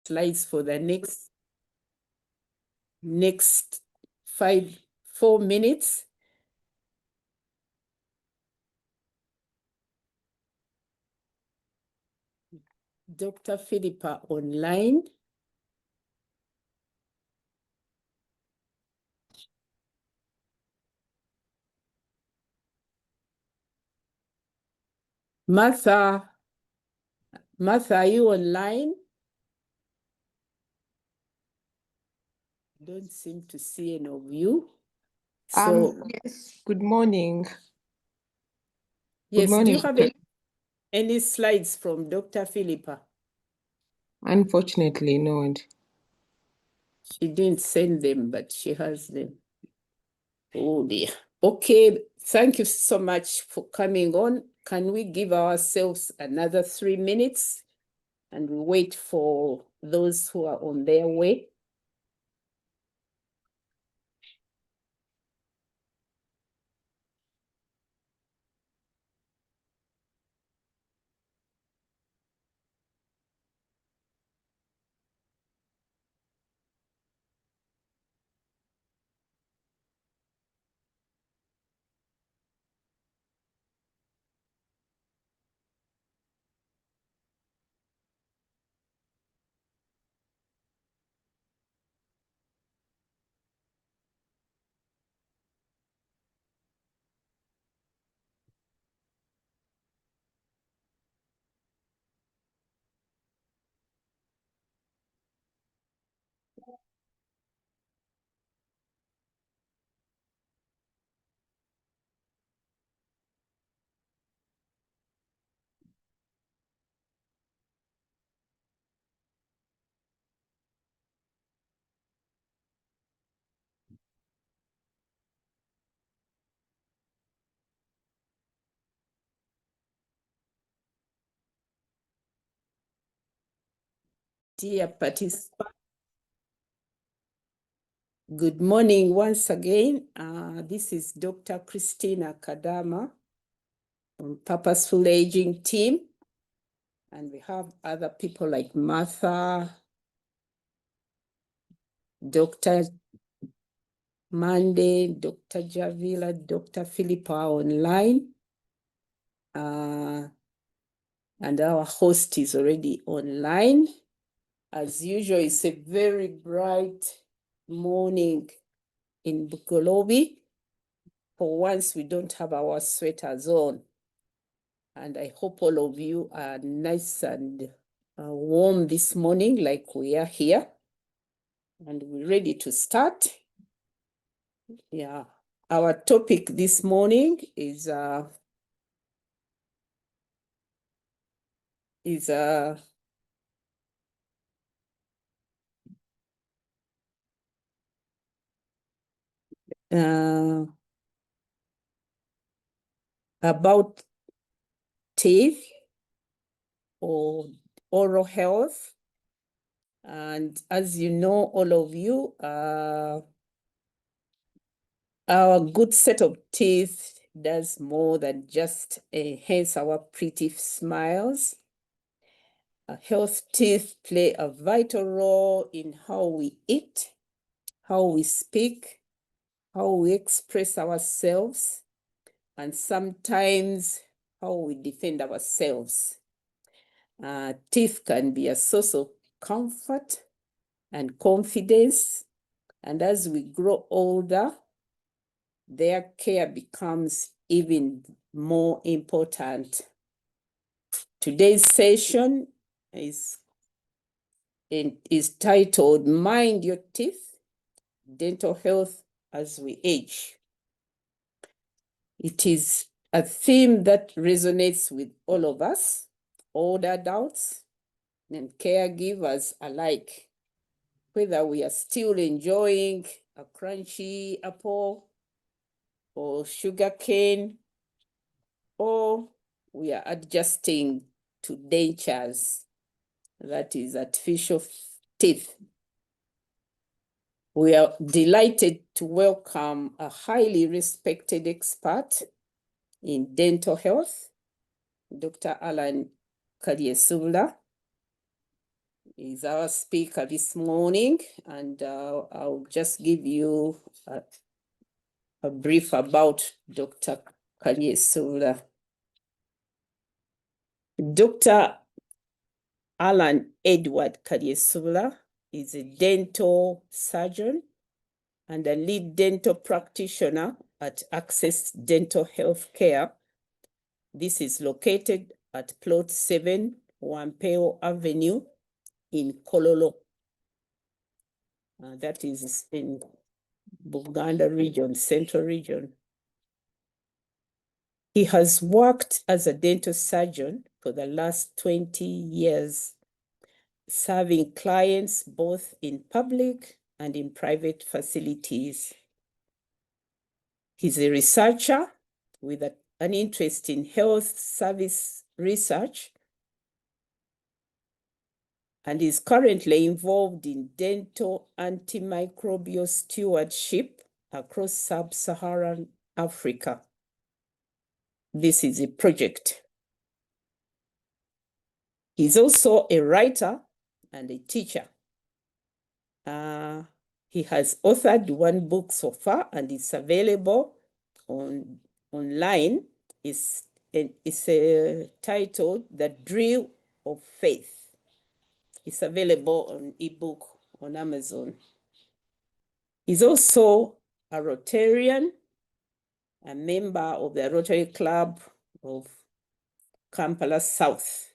slides for the next 4 minutes. Dr. Philippa online. Martha, are you online? Don't seem to see any of you. So yes, good morning. Yes, good morning. Do you have any slides from Dr. Philippa? Unfortunately, no. She didn't send them, but she has them. Oh dear. Okay, thank you so much for coming on. Can we give ourselves another 3 minutes and we wait for those who are on their way? Dear participants, good morning once again. This is Dr. Christina Kadama from Purposeful Aging team. And we have other people like Martha, Dr. Monday, Dr. Javila, Dr. Philippa online. And our host is already online. As usual, it's a very bright morning in Bukolobi. For once, we don't have our sweaters on. And I hope all of you are nice and warm this morning like we are here. And we're ready to start. Yeah, our topic this morning is about teeth or oral health. And as you know, all of you, our good set of teeth does more than just enhance our pretty smiles. Health teeth play a vital role in how we eat, how we speak, how we express ourselves, and sometimes how we defend ourselves. Teeth can be a source of comfort and confidence, and as we grow older, their care becomes even more important. Today's session is titled Mind Your Teeth, Dental Health as We Age. It is a theme that resonates with all of us, older adults and caregivers alike, whether we are still enjoying a crunchy apple or sugar cane, or we are adjusting to dentures, that is artificial teeth. We are delighted to welcome a highly respected expert in dental health, Dr. Kalyesubula. is our speaker this morning, and I'll just give you a brief about Dr. Kalyesubula. Dr. Alan Edward Kalyesubula is a dental surgeon and a lead dental practitioner at Access Dental Health Care. This is located at Plot 7, Wampeo Avenue in Kololo. That is in Buganda region, Central region. He has worked as a dental surgeon for the last 20 years, serving clients both in public and in private facilities. He's a researcher with an interest in health service research and is currently involved in dental antimicrobial stewardship across sub-Saharan Africa. This is a project. He's also a writer and a teacher. He has authored one book so far, and it's available online. It's titled The Drill of Faith. It's available on ebook on Amazon. He's also a Rotarian, a member of the Rotary Club of Kampala South,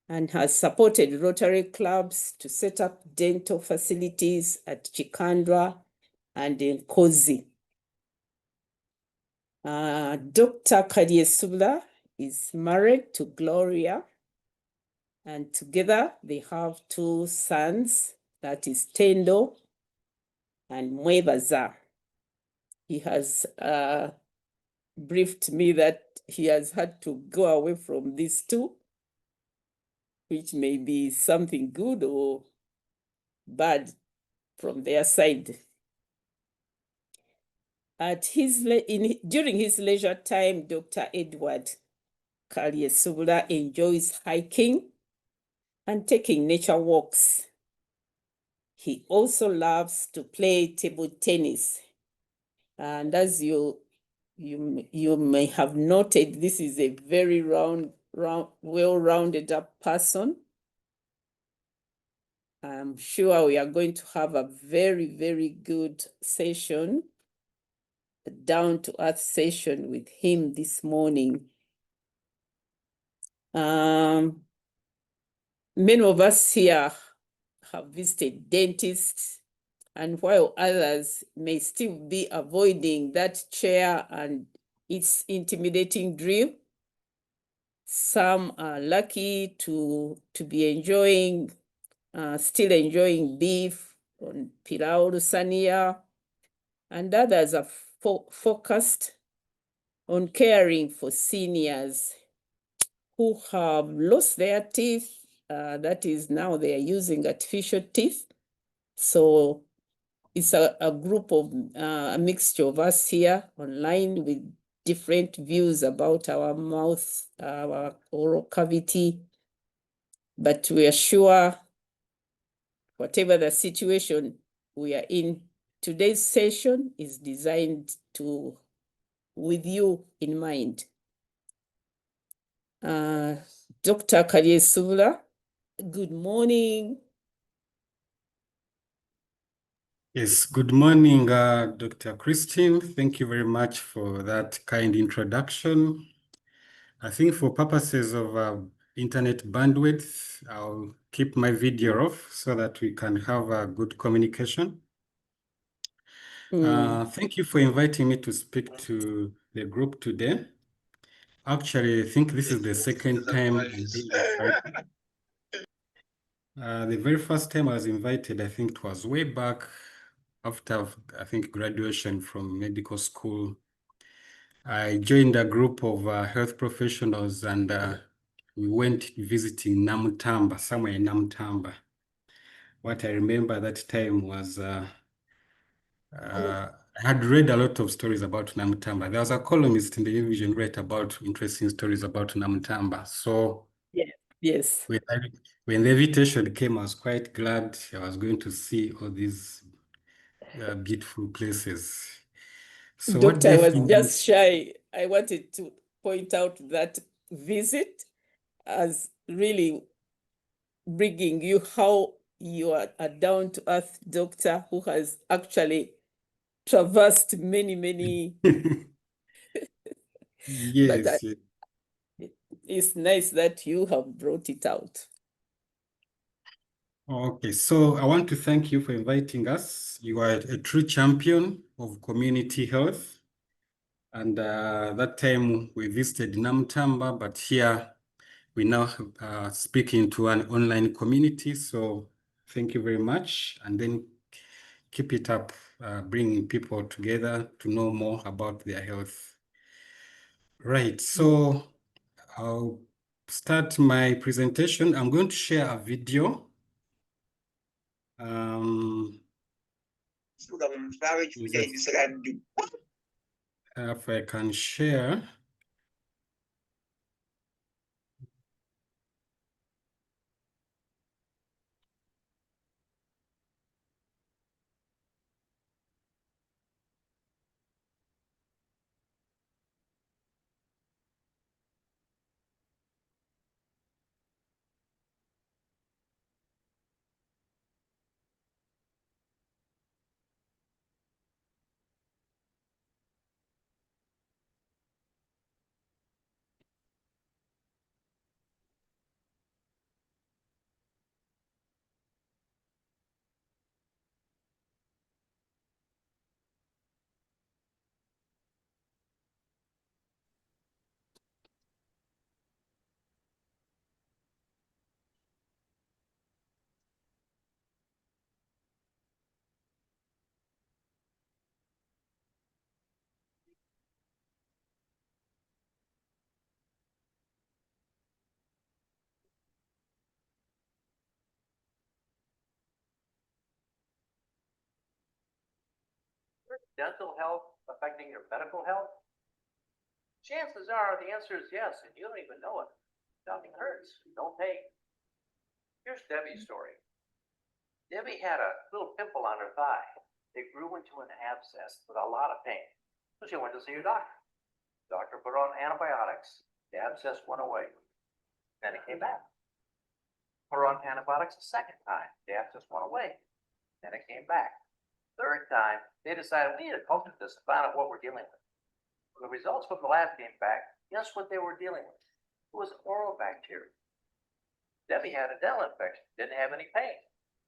and has supported Rotary clubs to set up dental facilities at Chikandra and in Kozi. Dr. Kalyesubula is married to Gloria, and together they have two sons, that is Tendo and Mwebaza. He has briefed me that he has had to go away from these two, which may be something good or bad from their side. During his leisure time, Dr. Edward Kalyesubula enjoys hiking and taking nature walks. He also loves to play table tennis. And as you may have noted, this is a very well-rounded up person. I'm sure we are going to have a very, very good session, a down-to-earth session with him this morning. Many of us here have visited dentists, and while others may still be avoiding that chair and its intimidating drill, some are lucky to be enjoying, still enjoying beef on pilau sania, and others are focused on caring for seniors who have lost their teeth. That is, now they are using artificial teeth. So it's a group of a mixture of us here online with different views about our mouth, our oral cavity. But we are sure, whatever the situation we are in, today's session is designed with you in mind. Dr. Kalyesubula, good morning. Yes, good morning, Dr. Christine. Thank you very much for that kind introduction. I think for purposes of internet bandwidth, I'll keep my video off so that we can have a good communication. Thank you for inviting me to speak to the group today. Actually, I think this is the second time I'm being invited. The very first time I was invited, I think it was way back after, I think, graduation from medical school. I joined a group of health professionals, and we went visiting Namutamba, somewhere in Namutamba. What I remember that time was I had read a lot of stories about Namutamba. There was a columnist in the television wrote about interesting stories about Namutamba. So yeah, Yes. When the invitation came, I was quite glad I was going to see all these beautiful places. So what Doctor, I was definitely, just shy. I wanted to point out that visit as really bringing you how you are a down-to-earth doctor who has actually traversed many, but yes, yes. it's nice that you have brought it out. Okay, so I want to thank you for inviting us. You are a true champion of community health. And that time we visited Namtamba, but here we now speaking to an online community. So thank you very much. And then keep it up, bringing people together to know more about their health. Right, so I'll start my presentation. I'm going to share a video. If I can share. Dental health affecting your medical health? Chances are the answer is yes, and you don't even know it. Nothing hurts, no pain. Here's Debbie's story. Debbie had a little pimple on her thigh. It grew into an abscess with a lot of pain. So she went to see her doctor. The doctor put her on antibiotics. The abscess went away. Then it came back. Put her on antibiotics a second time. The abscess went away. Then it came back. Third time, they decided we need to culture this and find out what we're dealing with. When the results from the lab came back, guess what they were dealing with? It was oral bacteria. Debbie had a dental infection, didn't have any pain.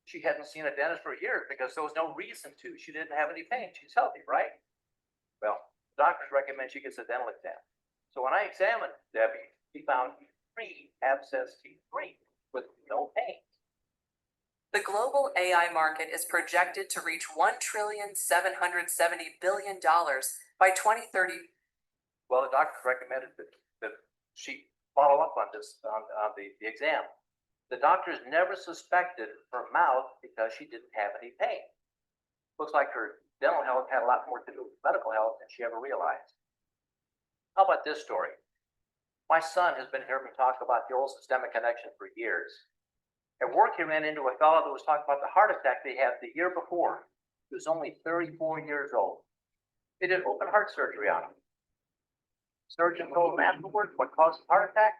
She hadn't seen a dentist for years because there was no reason to. She didn't have any pain. She's healthy, right? Well, doctors recommend she gets a dental exam. So when I examined Debbie, he found 3 abscess teeth, 3 with no pain. The global AI market is projected to reach $1,770 billion by 2030. Well, the doctor recommended that she follow up on this on the exam. The doctors never suspected her mouth because she didn't have any pain. Looks like her dental health had a lot more to do with medical health than she ever realized. How about this story? My son has been hearing me talk about the oral systemic connection for years. At work, he ran into a fellow that was talking about the heart attack they had the year before. He was only 34 years old. They did open heart surgery on him. Surgeon told him afterwards what caused the heart attack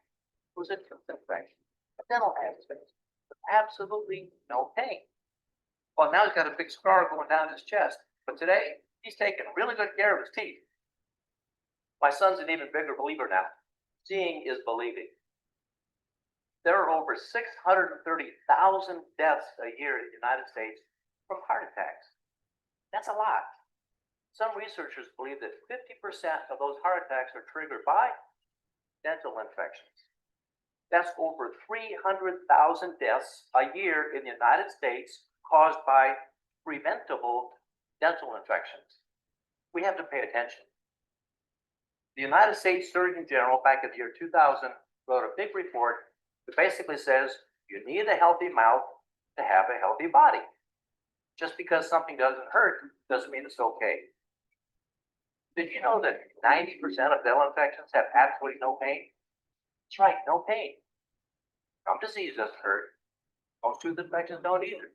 was a tooth infection, a dental abscess, with absolutely no pain. Well, now he's got a big scar going down his chest, but today he's taking really good care of his teeth. My son's an even bigger believer now. Seeing is believing. There are over 630,000 deaths a year in the United States from heart attacks. That's a lot. Some researchers believe that 50% of those heart attacks are triggered by dental infections. That's over 300,000 deaths a year in the United States caused by preventable dental infections. We have to pay attention. The United States Surgeon General back in the year 2000 wrote a big report that basically says you need a healthy mouth to have a healthy body. Just because something doesn't hurt doesn't mean it's okay. Did you know that 90% of dental infections have absolutely no pain? That's right, no pain. Gum disease doesn't hurt. Most tooth infections don't either.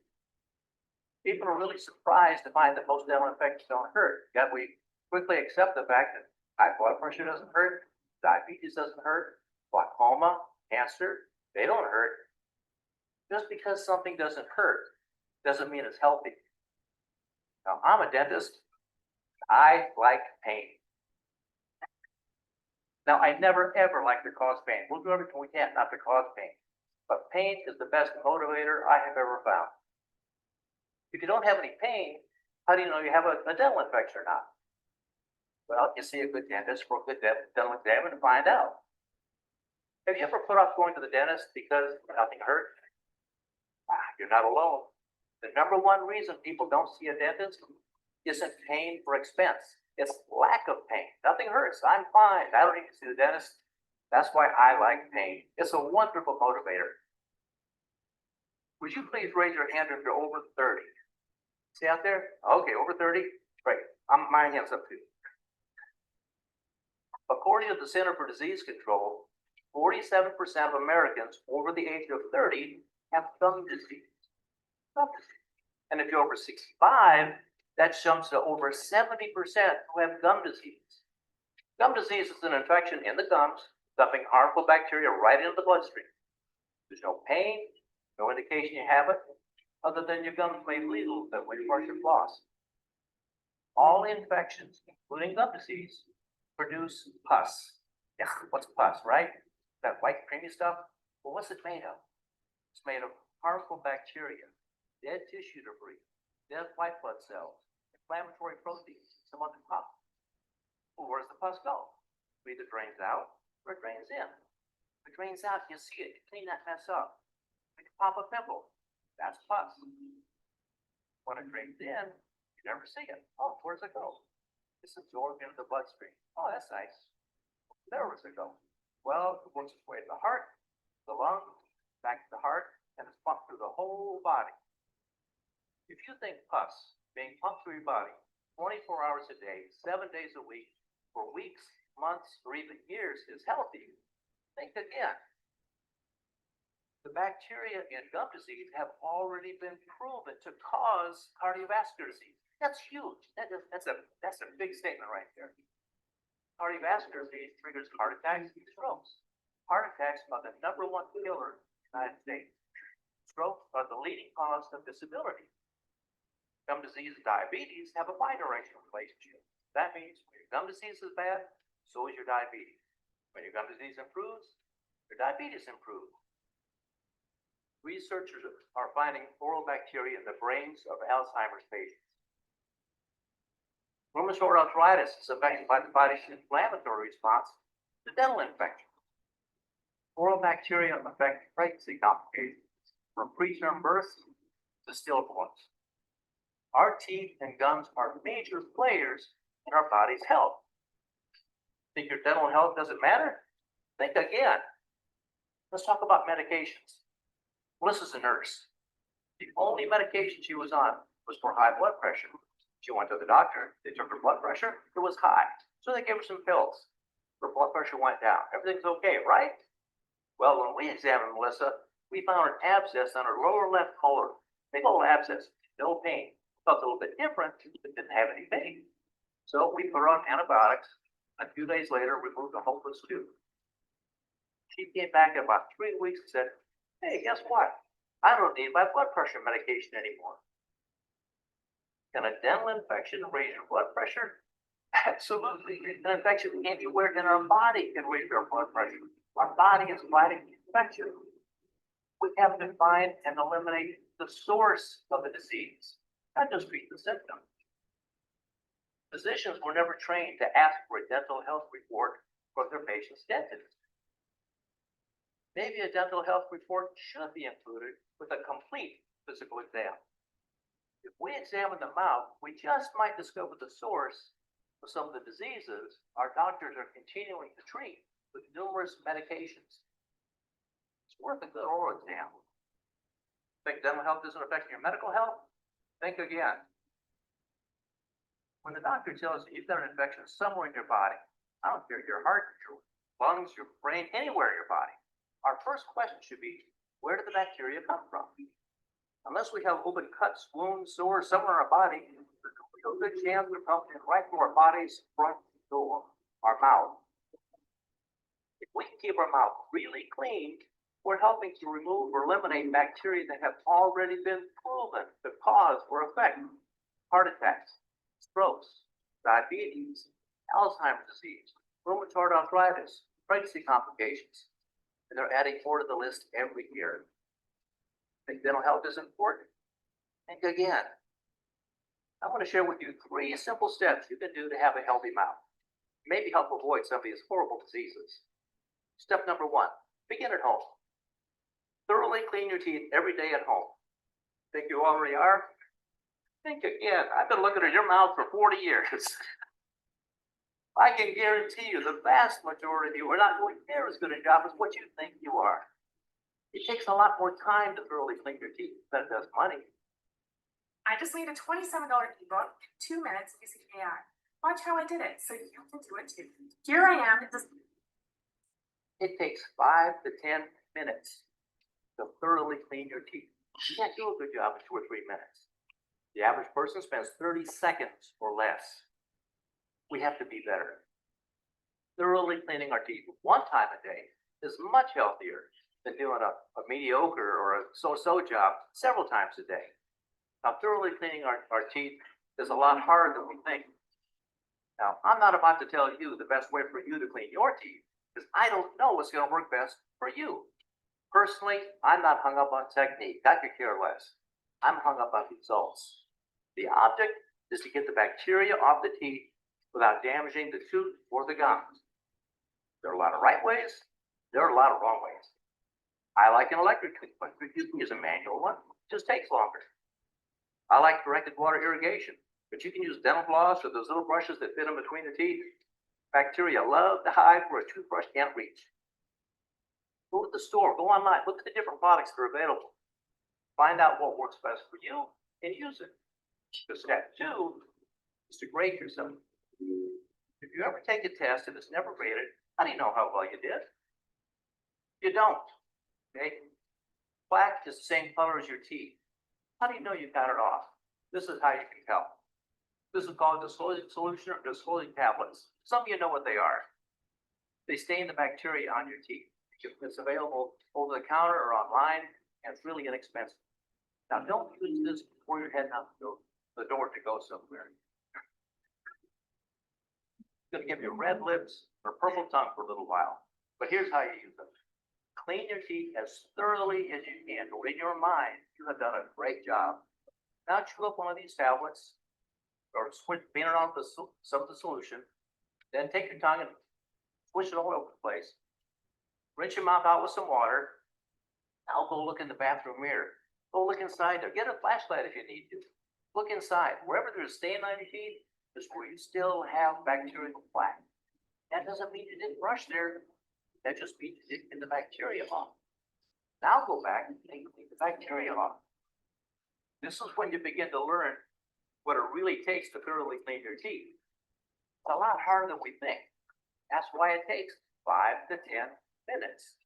People are really surprised to find that most dental infections don't hurt. Yet we quickly accept the fact that high blood pressure doesn't hurt, diabetes doesn't hurt, glaucoma, cancer, they don't hurt. Just because something doesn't hurt doesn't mean it's healthy. Now, I'm a dentist. I like pain. Now, I never ever like to cause pain. We'll do everything we can not to cause pain. But pain is the best motivator I have ever found. If you don't have any pain, how do you know you have a dental infection or not? Well, you see a good dentist for a good dental exam and find out. Have you ever put off going to the dentist because nothing hurt? You're not alone. The number one reason people don't see a dentist isn't pain or expense. It's lack of pain. Nothing hurts. I'm fine. I don't need to see the dentist. That's why I like pain. It's a wonderful motivator. Would you please raise your hand if you're over 30? See out there? Okay, over 30? Great. My hand's up too. According to the Center for Disease Control, 47% of Americans over the age of 30 have gum disease. And if you're over 65, that jumps to over 70% who have gum disease. Gum disease is an infection in the gums, dumping harmful bacteria right into the bloodstream. There's no pain, no indication you have it, other than your gums may bleed a little bit when you brush your floss. All infections, including gum disease, produce pus. Yeah, what's pus, right? That white creamy stuff? Well, what's it made of? It's made of harmful bacteria, dead tissue debris, dead white blood cells, inflammatory proteins, some other pus. Well, where does the pus go? It either drains out or it drains in. If it drains out, you see it, you clean that mess up. You can pop a pimple. That's pus. When it drains in, you never see it. Oh, where does it go? It's absorbed into the bloodstream. Oh, that's nice. There does it go? Well, it works its way to the heart, the lung, back to the heart, and it's pumped through the whole body. If you think pus being pumped through your body 24 hours a day, 7 days a week, for weeks, months, or even years is healthy, think again. The bacteria in gum disease have already been proven to cause cardiovascular disease. That's huge. That's a big statement right there. Cardiovascular disease triggers heart attacks and strokes. Heart attacks are the #1 killer in the United States. Strokes are the leading cause of disability. Gum disease and diabetes have a bidirectional relationship. That means when your gum disease is bad, so is your diabetes. When your gum disease improves, your diabetes improves. Researchers are finding oral bacteria in the brains of Alzheimer's patients. Rheumatoid arthritis is affected by the body's inflammatory response to dental infections. Oral bacteria affect pregnancy complications, from preterm birth to stillborns. Our teeth and gums are major players in our body's health. Think your dental health doesn't matter? Think again. Let's talk about medications. Melissa's a nurse. The only medication she was on was for high blood pressure. She went to the doctor. They took her blood pressure. It was high. So they gave her some pills. Her blood pressure went down. Everything's okay, right? Well, when we examined Melissa, we found an abscess on her lower left molar. Big old abscess, no pain. Felt a little bit different, but didn't have any pain. So we put her on antibiotics. A few days later, removed a hopeless tooth. She came back in about 3 weeks and said, "Hey, guess what? I don't need my blood pressure medication anymore." Can a dental infection raise your blood pressure? Absolutely. An infection anywhere in our body can raise our blood pressure. Our body is fighting the infection. We have to find and eliminate the source of the disease, not just treat the symptom. Physicians were never trained to ask for a dental health report for their patient's dentist. Maybe a dental health report should be included with a complete physical exam. If we examine the mouth, we just might discover the source of some of the diseases our doctors are continuing to treat with numerous medications. It's worth a good oral exam. Think dental health isn't affecting your medical health? Think again. When the doctor tells you you've got an infection somewhere in your body, I don't care, your heart, your lungs, your brain, anywhere in your body, our first question should be, Where did the bacteria come from? Unless we have open cuts, wounds, sores somewhere in our body, there's a good chance they're coming right through our body's front door, our mouth. If we can keep our mouth really clean, we're helping to remove or eliminate bacteria that have already been proven to cause or affect heart attacks, strokes, diabetes, Alzheimer's disease, rheumatoid arthritis, pregnancy complications, and they're adding more to the list every year. I think dental health is important. Think again. I want to share with you 3 simple steps you can do to have a healthy mouth. Maybe help avoid some of these horrible diseases. Step number 1, begin at home. Thoroughly clean your teeth every day at home. Think you already are? Think again. I've been looking at your mouth for 40 years. I can guarantee you the vast majority of you are not doing near as good a job as what you think you are. It takes a lot more time to thoroughly clean your teeth than it does money. I just made a $27 ebook in 2 minutes using AI. Watch how I did it, so you can do it too. Here I am. It takes 5 to 10 minutes to thoroughly clean your teeth. You can't do a good job in 2 or 3 minutes. The average person spends 30 seconds or less. We have to be better. Thoroughly cleaning our teeth 1 time a day is much healthier than doing a mediocre or a so-so job several times a day. Now, thoroughly cleaning our teeth is a lot harder than we think. Now, I'm not about to tell you the best way for you to clean your teeth, because I don't know what's going to work best for you. Personally, I'm not hung up on technique. I could care less. I'm hung up on results. The object is to get the bacteria off the teeth without damaging the tooth or the gums. There are a lot of right ways. There are a lot of wrong ways. I like an electric cleaner, but you can use a manual one. It just takes longer. I like directed water irrigation, but you can use dental floss or those little brushes that fit in between the teeth. Bacteria love to hide where a toothbrush can't reach. Go to the store, go online, look at the different products that are available. Find out what works best for you and use it. So step 2 is to grade yourself. If you ever take a test and it's never graded, how do you know how well you did? You don't. Okay? Plaque is the same color as your teeth. How do you know you got it off? This is how you can tell. This is called disclosing solution or disclosing tablets. Some of you know what they are. They stain the bacteria on your teeth. It's available over the counter or online, and it's really inexpensive. Now, don't use this before you're heading out the door to go somewhere. It's going to give you red lips or purple tongue for a little while. But here's how you use them. Clean your teeth as thoroughly as you can, or in your mind, you have done a great job. Now chew up one of these tablets, or bean it on some of the solution. Then take your tongue and swish it all over the place. Rinse your mouth out with some water. Now go look in the bathroom mirror. Go look inside there. Get a flashlight if you need to. Look inside. Wherever there's stain on your teeth is where you still have bacterial plaque. That doesn't mean you didn't brush there. That just means you didn't get the bacteria off. Now go back and take the bacteria off. This is when you begin to learn what it really takes to thoroughly clean your teeth. It's a lot harder than we think. That's why it takes 5 to 10 minutes.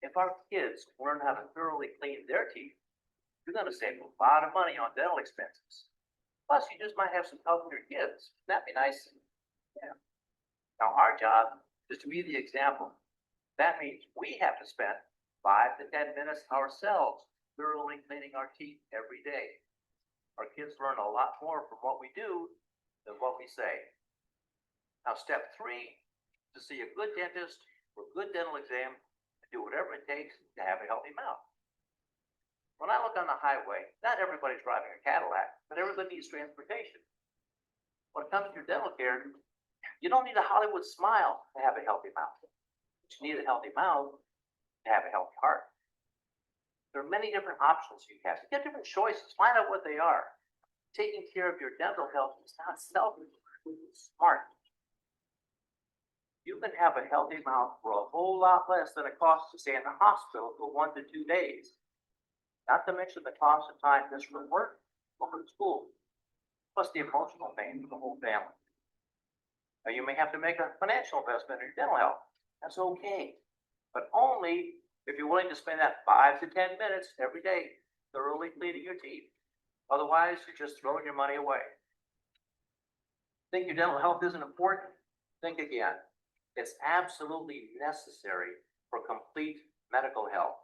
If our kids learn how to thoroughly clean their teeth, you're going to save a lot of money on dental expenses. Plus, you just might have some help with your kids. That'd be nice. Yeah. Now, our job is to be the example. That means we have to spend 5 to 10 minutes ourselves thoroughly cleaning our teeth every day. Our kids learn a lot more from what we do than what we say. Now, step 3 is to see a good dentist for a good dental exam and do whatever it takes to have a healthy mouth. When I look on the highway, not everybody's driving a Cadillac, but everybody needs transportation. When it comes to your dental care, you don't need a Hollywood smile to have a healthy mouth. But you need a healthy mouth to have a healthy heart. There are many different options you have. You get different choices. Find out what they are. Taking care of your dental health is not selfish, it's smart. You can have a healthy mouth for a whole lot less than it costs to stay in the hospital for 1 to 2 days. Not to mention the cost of time missed from work or from school, plus the emotional pain for the whole family. Now, you may have to make a financial investment in your dental health. That's okay, but only If you're willing to spend that 5 to 10 minutes every day thoroughly cleaning your teeth. Otherwise, you're just throwing your money away. Think your dental health isn't important? Think again. It's absolutely necessary for complete medical health.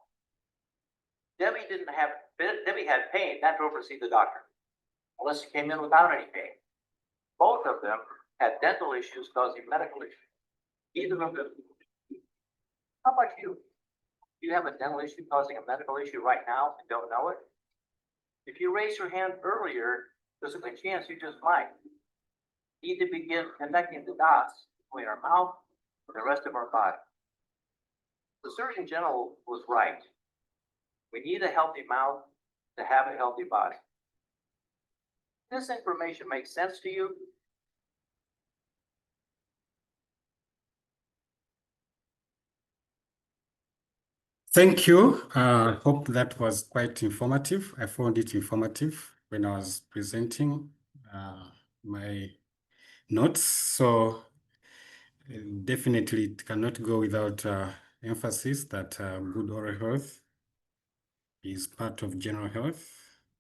Debbie had pain, that drove her to see the doctor, unless she came in without any pain. Both of them had dental issues causing medical issues. Either of them. How about you? Do you have a dental issue causing a medical issue right now and don't know it? If you raise your hand earlier, there's a good chance you just might need to begin connecting the dots between our mouth and the rest of our body. The Surgeon General was right. We need a healthy mouth to have a healthy body. This information makes sense to you? Thank you. Hope that was quite informative. I found it informative when I was presenting my notes. So definitely it cannot go without emphasis that good oral health is part of general health.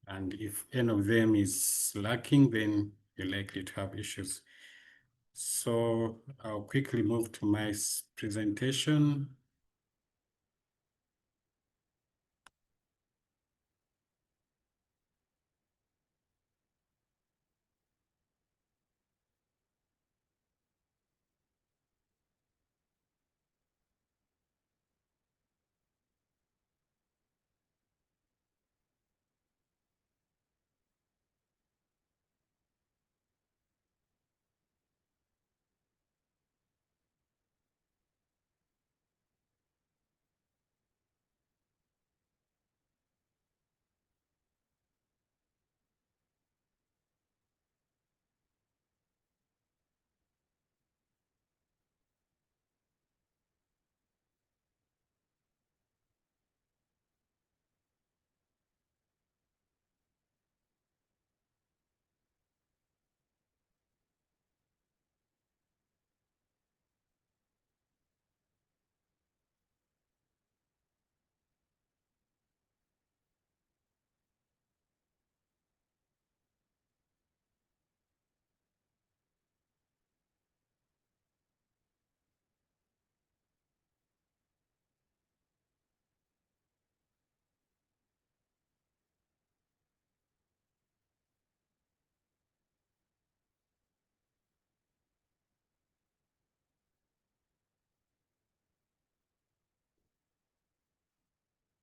And if any of them is lacking, then you're likely to have issues. So I'll quickly move to my presentation.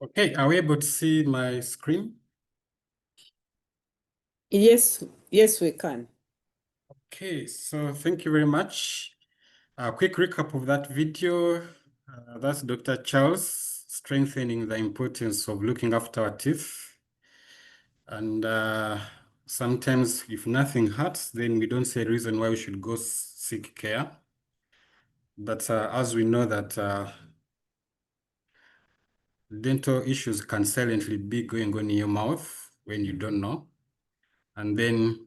Okay, are we able to see my screen? Yes, yes, we can. Okay, so thank you very much. A quick recap of that video. That's Dr. Charles strengthening the importance of looking after our teeth. And sometimes if nothing hurts, then we don't see a reason why we should go seek care. But as we know that dental issues can silently be going on in your mouth when you don't know. And then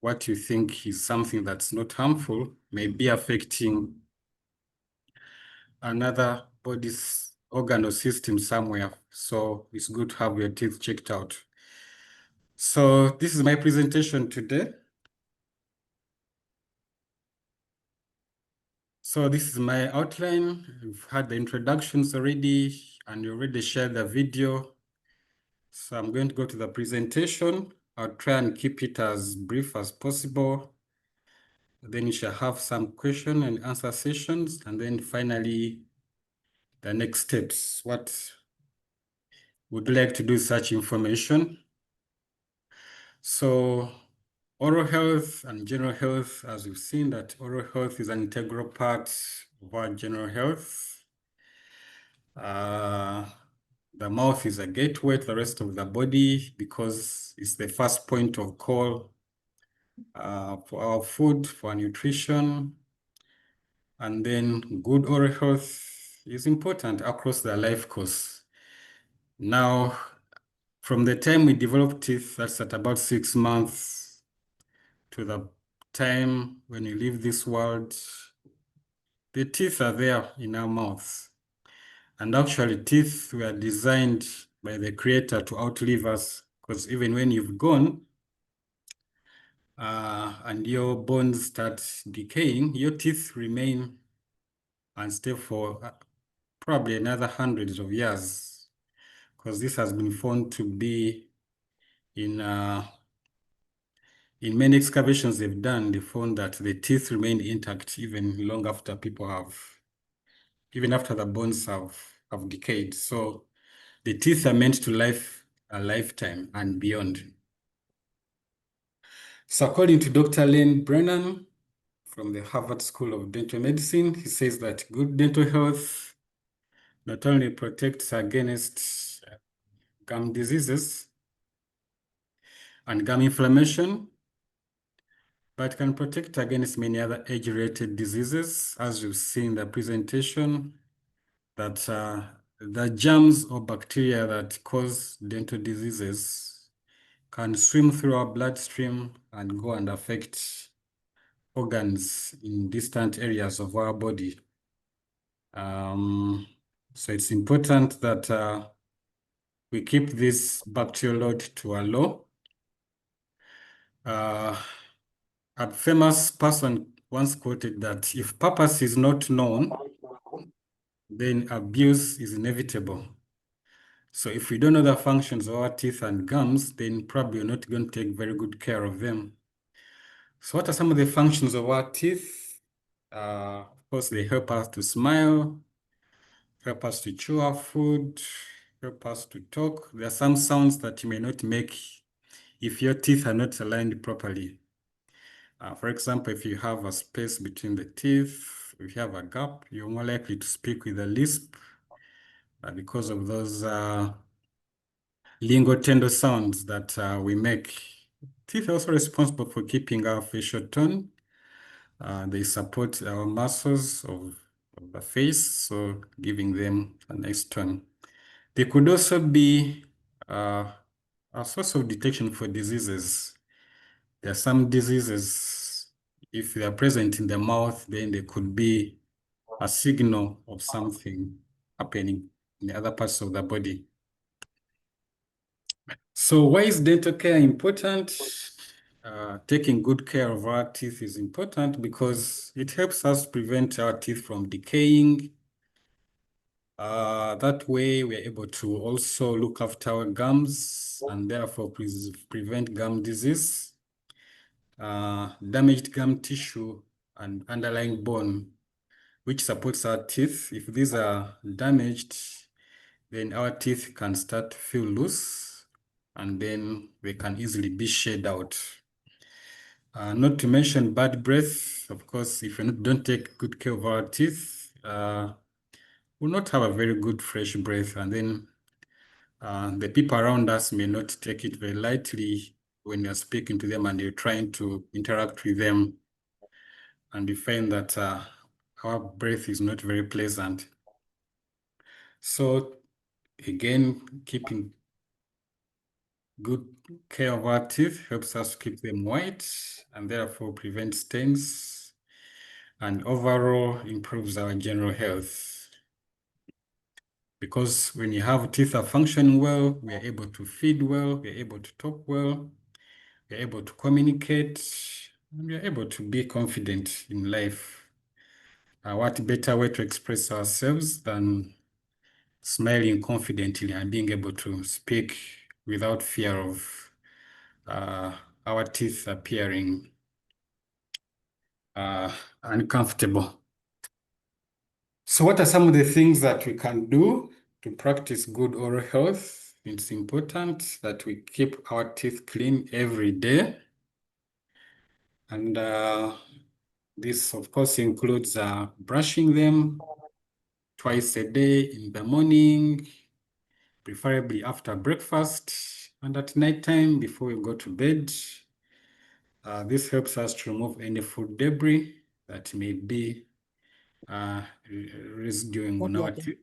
what you think is something that's not harmful may be affecting another body's organ or system somewhere. So it's good to have your teeth checked out. So this is my presentation today. So this is my outline. We've had the introductions already, and you already shared the video. So I'm going to go to the presentation. I'll try and keep it as brief as possible. Then you shall have some question and answer sessions. And then finally, the next steps. What would you like to do with such information? So oral health and general health, as we've seen that oral health is an integral part of our general health. The mouth is a gateway to the rest of the body because it's the first point of call for our food, for our nutrition. And then good oral health is important across the life course. Now, from the time we develop teeth, that's at about 6 months, to the time when you leave this world, the teeth are there in our mouths. And actually, teeth were designed by the creator to outlive us, because even when you've gone and your bones start decaying, your teeth remain and stay for probably another hundreds of years, because this has been found to be in many excavations they've done. They found that the teeth remain intact even long after even after the bones have decayed. So the teeth are meant to live a lifetime and beyond. So according to Dr. Lane Brennan from the Harvard School of Dental Medicine, he says that good dental health not only protects against gum diseases and gum inflammation, but can protect against many other age-related diseases, as you see in the presentation, that the germs or bacteria that cause dental diseases can swim through our bloodstream and go and affect organs in distant areas of our body. So it's important that we keep this bacterial load to a low. A famous person once quoted that if purpose is not known, then abuse is inevitable. So if we don't know the functions of our teeth and gums, then probably we're not going to take very good care of them. So what are some of the functions of our teeth? Of course, they help us to smile, help us to chew our food, help us to talk. There are some sounds that you may not make if your teeth are not aligned properly. For example, if you have a space between the teeth, if you have a gap, you're more likely to speak with a lisp because of those lingual sounds that we make. Teeth are also responsible for keeping our facial tone. They support our muscles of the face, so giving them a nice tone. They could also be a source of detection for diseases. There are some diseases, if they are present in the mouth, then they could be a signal of something happening in the other parts of the body. So why is dental care important? Taking good care of our teeth is important because it helps us prevent our teeth from decaying. That way we're able to also look after our gums and therefore prevent gum disease, damaged gum tissue and underlying bone, which supports our teeth. If these are damaged, then our teeth can start to feel loose and then they can easily be shed out. Not to mention bad breath. Of course, if we don't take good care of our teeth, we'll not have a very good fresh breath, and then the people around us may not take it very lightly when you're speaking to them and you're trying to interact with them, and you find that our breath is not very pleasant. So again, keeping good care of our teeth helps us keep them white and therefore prevent stains and overall improves our general health. Because when you have teeth are functioning well, we are able to feed well, we are able to talk well, we are able to communicate, and we are able to be confident in life. What better way to express ourselves than smiling confidently and being able to speak without fear of our teeth appearing uncomfortable. So what are some of the things that we can do to practice good oral health? It's important that we keep our teeth clean every day. And this, of course, includes brushing them twice a day in the morning, preferably after breakfast, and at nighttime before we go to bed. This helps us to remove any food debris that may be residuing on our teeth.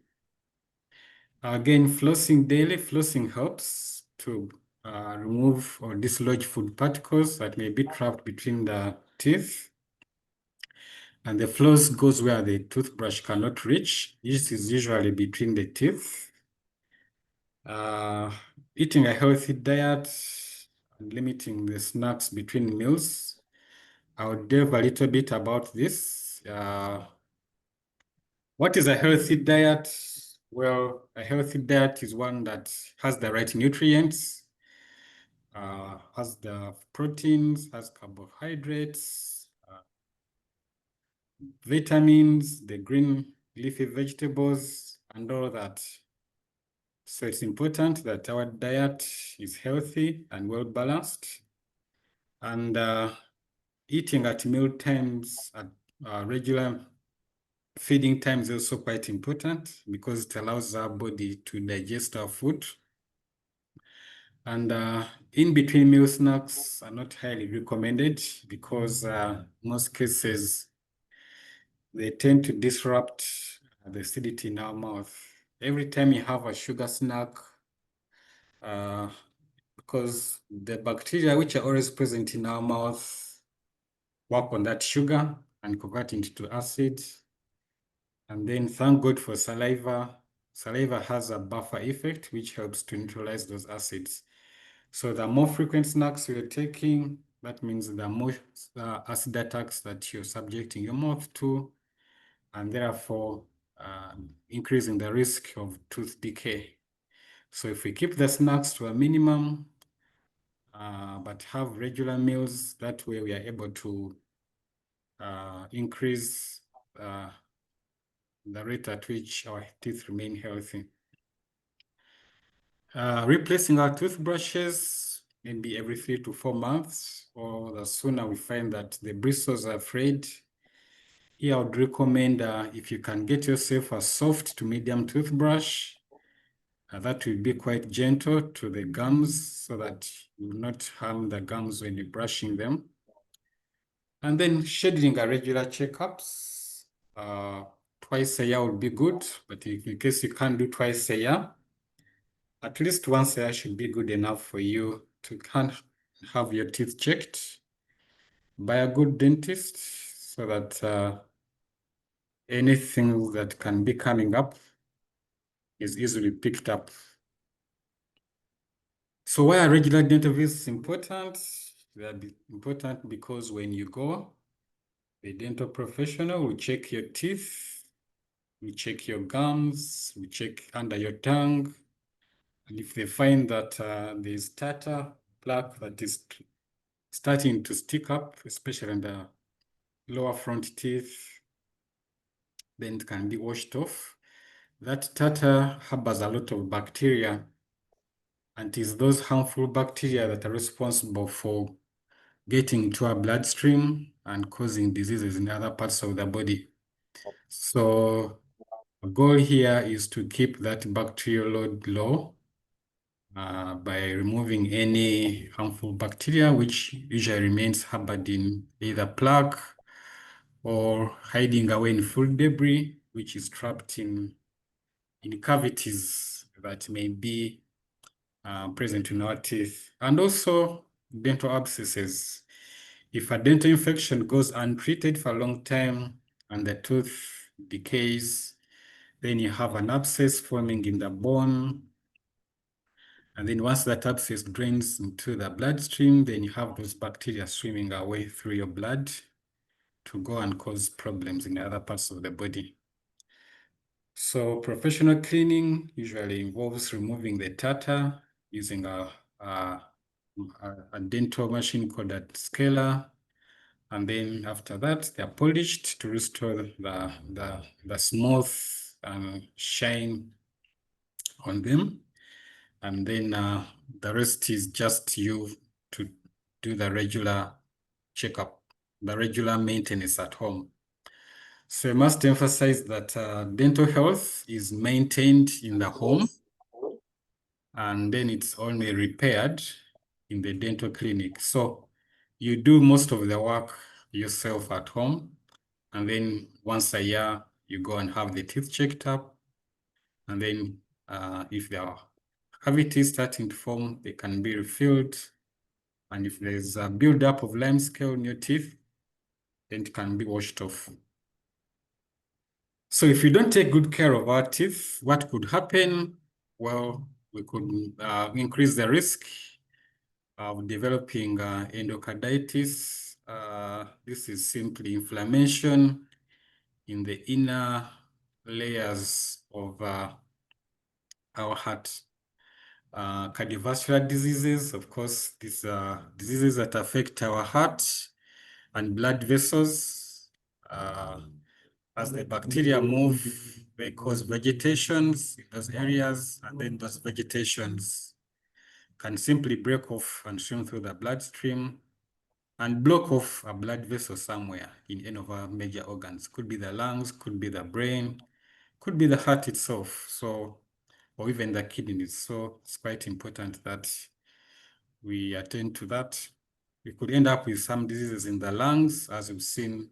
Again, flossing daily, flossing helps to remove or dislodge food particles that may be trapped between the teeth. And the floss goes where the toothbrush cannot reach. This is usually between the teeth. Eating a healthy diet, and limiting the snacks between meals. I'll delve a little bit about this. What is a healthy diet? Well, a healthy diet is one that has the right nutrients, has the proteins, has carbohydrates, vitamins, the green leafy vegetables, and all that. So it's important that our diet is healthy and well balanced. And eating at meal times, at regular feeding time is also quite important because it allows our body to digest our food. And in between meal snacks are not highly recommended because in most cases they tend to disrupt the acidity in our mouth. Every time you have a sugar snack, because the bacteria which are always present in our mouth work on that sugar and convert it into acid. And then thank God for saliva. Saliva has a buffer effect which helps to neutralize those acids. So the more frequent snacks you're taking, that means the more acid attacks that you're subjecting your mouth to, and therefore increasing the risk of tooth decay. So if we keep the snacks to a minimum, but have regular meals, that way we are able to increase the rate at which our teeth remain healthy. Replacing our toothbrushes maybe every 3 to 4 months, or the sooner we find that the bristles are frayed. Here I would recommend if you can get yourself a soft to medium toothbrush, that will be quite gentle to the gums so that you will not harm the gums when you're brushing them. And then scheduling a regular checkups. Twice a year would be good, but in case you can't do twice a year, at least once a year should be good enough for you to have your teeth checked by a good dentist so that anything that can be coming up is easily picked up. So why are regular dental visits important? They are important because when you go, the dental professional will check your teeth, will check your gums, will check under your tongue. And if they find that there's tartar, plaque that is starting to stick up, especially in the lower front teeth, then it can be washed off. That tartar harbors a lot of bacteria, and it is those harmful bacteria that are responsible for getting into our bloodstream and causing diseases in other parts of the body. So the goal here is to keep that bacterial load low by removing any harmful bacteria, which usually remains harbored in either plaque or hiding away in food debris, which is trapped in cavities that may be present in our teeth, and also dental abscesses. If a dental infection goes untreated for a long time and the tooth decays, then you have an abscess forming in the bone. And then once that abscess drains into the bloodstream, then you have those bacteria swimming away through your blood to go and cause problems in other parts of the body. So professional cleaning usually involves removing the tartar using a dental machine called a scaler. And then after that, they're polished to restore the smooth shine on them. And then the rest is just you to do the regular checkup, the regular maintenance at home. So I must emphasize that dental health is maintained in the home, and then it's only repaired in the dental clinic. So you do most of the work yourself at home, and then once a year you go and have the teeth checked up, and then if there are cavities starting to form, they can be refilled, and if there's a buildup of limescale in your teeth, then it can be washed off. So if you don't take good care of our teeth, what could happen? Well, we could increase the risk of developing endocarditis. This is simply inflammation in the inner layers of our heart. Cardiovascular diseases, of course, these are diseases that affect our heart and blood vessels. As the bacteria move, they cause vegetations in those areas, and then those vegetations can simply break off and swim through the bloodstream and block off a blood vessel somewhere in any of our major organs. Could be the lungs, could be the brain, could be the heart itself. So, or even the kidneys. So it's quite important that we attend to that. We could end up with some diseases in the lungs, as we've seen.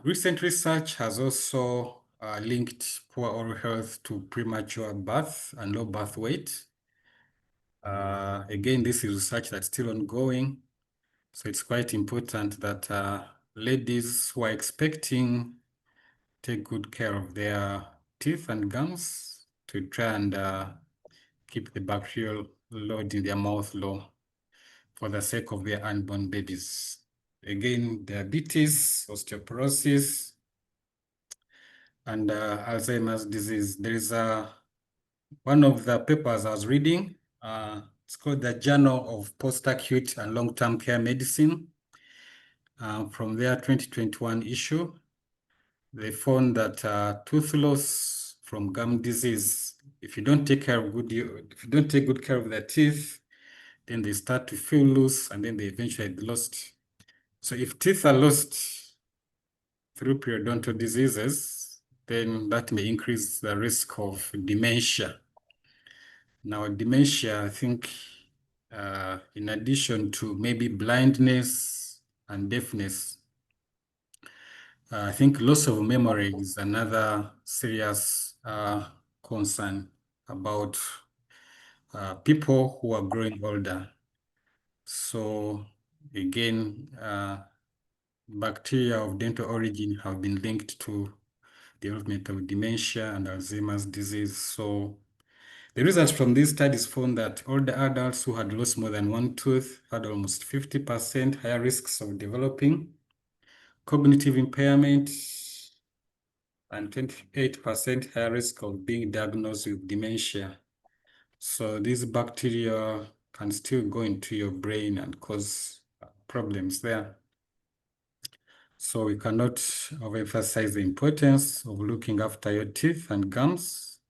Recent research has also linked poor oral health to premature birth and low birth weight. Again, this is research that's still ongoing. So it's quite important that ladies who are expecting take good care of their teeth and gums to try and keep the bacterial load in their mouth low for the sake of their unborn babies. Again, diabetes, osteoporosis, and Alzheimer's disease. There is one of the papers I was reading. It's called the Journal of Post-Acute and Long-Term Care Medicine. From their 2021 issue, they found that tooth loss from gum disease, if you don't take care of if you don't take good care of their teeth, then they start to feel loose and then they eventually get lost. So if teeth are lost through periodontal diseases, then that may increase the risk of dementia. Now, dementia, I think, in addition to maybe blindness and deafness, I think loss of memory is another serious concern about people who are growing older. So again, bacteria of dental origin have been linked to development of dementia and Alzheimer's disease. So the results from these studies found that older adults who had lost more than one tooth had almost 50% higher risks of developing cognitive impairment and 28% higher risk of being diagnosed with dementia. So these bacteria can still go into your brain and cause problems there. So we cannot overemphasize the importance of looking after your teeth and gums,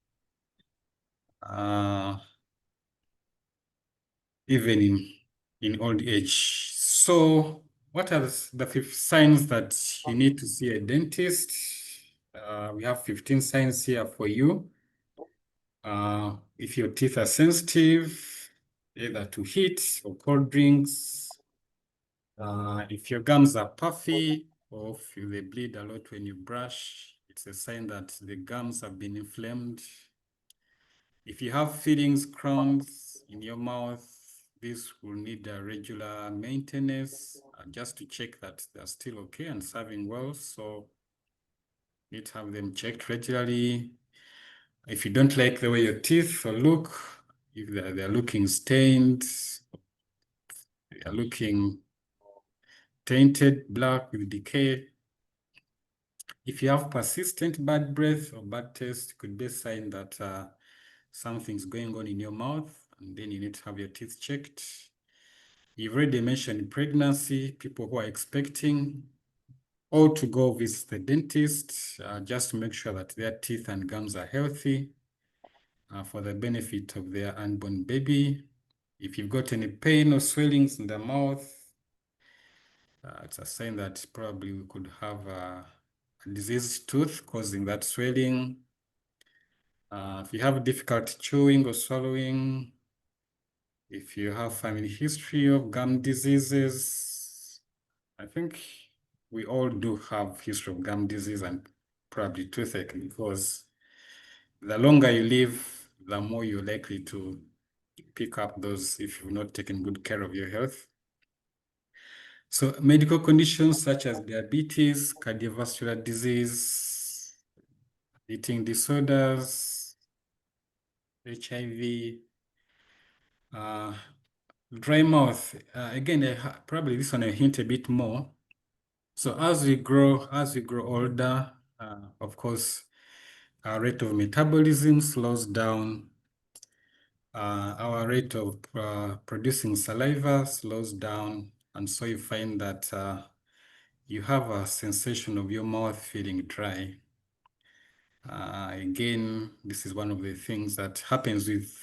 even in old age. So what are the 5 signs that you need to see a dentist? We have 15 signs here for you. If your teeth are sensitive, either to heat or cold drinks, if your gums are puffy or if they bleed a lot when you brush, it's a sign that the gums have been inflamed. If you have fillings, crowns in your mouth, this will need a regular maintenance just to check that they're still okay and serving well. So you need to have them checked regularly. If you don't like the way your teeth look, if they're looking stained, they're looking tainted, black with decay. If you have persistent bad breath or bad taste, it could be a sign that something's going on in your mouth, and then you need to have your teeth checked. You've already mentioned pregnancy, people who are expecting, or to go visit the dentist, just to make sure that their teeth and gums are healthy for the benefit of their unborn baby. If you've got any pain or swellings in the mouth, it's a sign that probably we could have a diseased tooth causing that swelling. If you have difficulty chewing or swallowing, if you have family history of gum diseases, I think we all do have history of gum disease and probably toothache, because the longer you live, the more you're likely to pick up those if you've not taken good care of your health. So medical conditions such as diabetes, cardiovascular disease, eating disorders, HIV, dry mouth. Again, probably this one I hint a bit more. So as we grow older, of course, our rate of metabolism slows down. Our rate of producing saliva slows down, and so you find that you have a sensation of your mouth feeling dry. Again, this is one of the things that happens with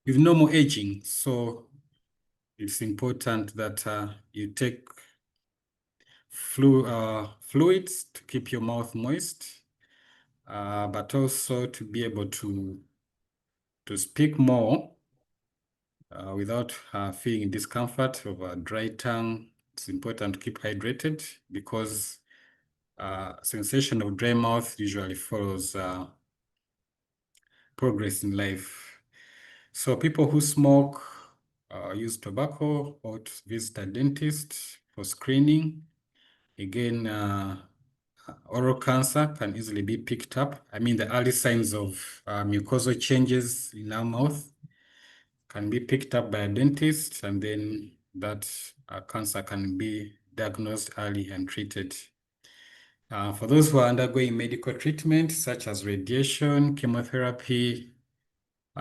normal aging. So it's important that you take fluids to keep your mouth moist, but also to be able to speak more without feeling discomfort of a dry tongue. It's important to keep hydrated because sensation of dry mouth usually follows progress in life. So people who smoke, use tobacco, or to visit a dentist for screening. Again, oral cancer can easily be picked up. I mean, the early signs of mucosal changes in our mouth can be picked up by a dentist, and then that cancer can be diagnosed early and treated. For those who are undergoing medical treatment, such as radiation, chemotherapy,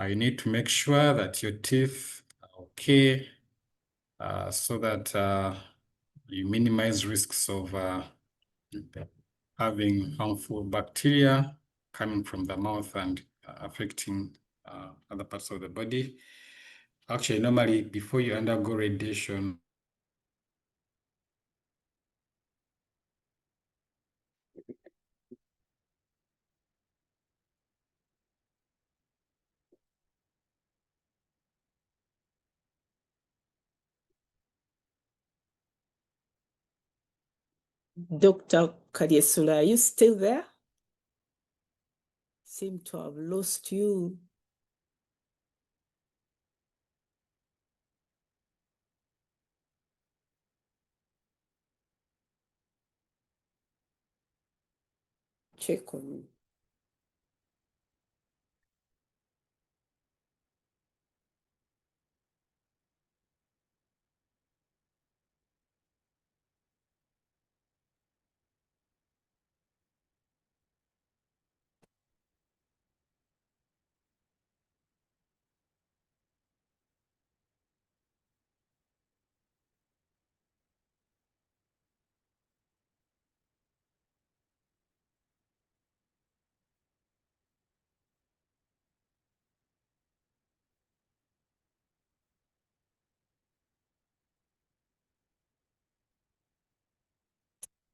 you need to make sure that your teeth are okay, so that you minimize risks of having harmful bacteria coming from the mouth and affecting other parts of the body. Actually, normally before you undergo radiation, Dr. Kalyesubula, are you still there? Seem to have lost you. Check on.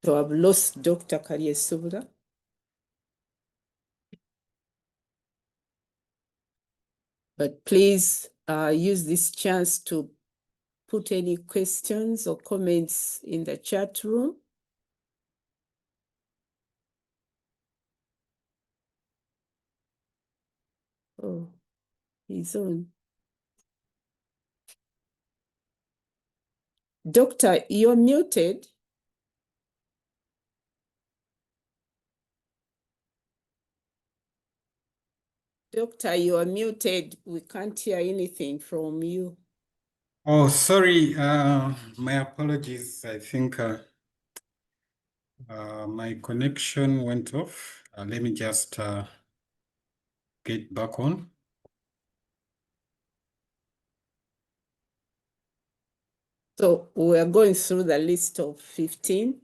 So I've lost Dr. Kalyesubula. But please use this chance to put any questions or comments in the chat room. Oh, he's on. Doctor, you're muted. Doctor, you are muted. We can't hear anything from you. oh, sorry, my apologies. I think my connection went off. Let me just get back on. So we're going through the list of 15.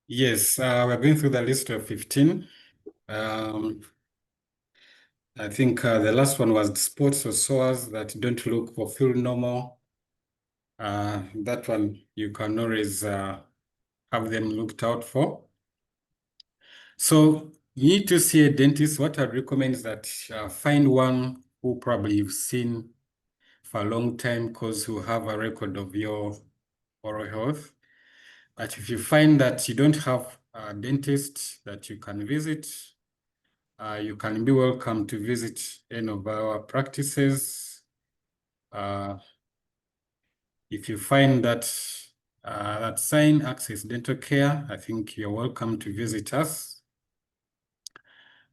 Yes, we're going through the list of 15. I think the last one was spots or sores that don't look or feel normal. That one you can always have them looked out for. So you need to see a dentist. What I'd recommend is that find one who probably you've seen for a long time, because who have a record of your oral health. But if you find that you don't have a dentist that you can visit, you can be welcome to visit any of our practices. If you find that that sign, Access Dental Care, I think you're welcome to visit us.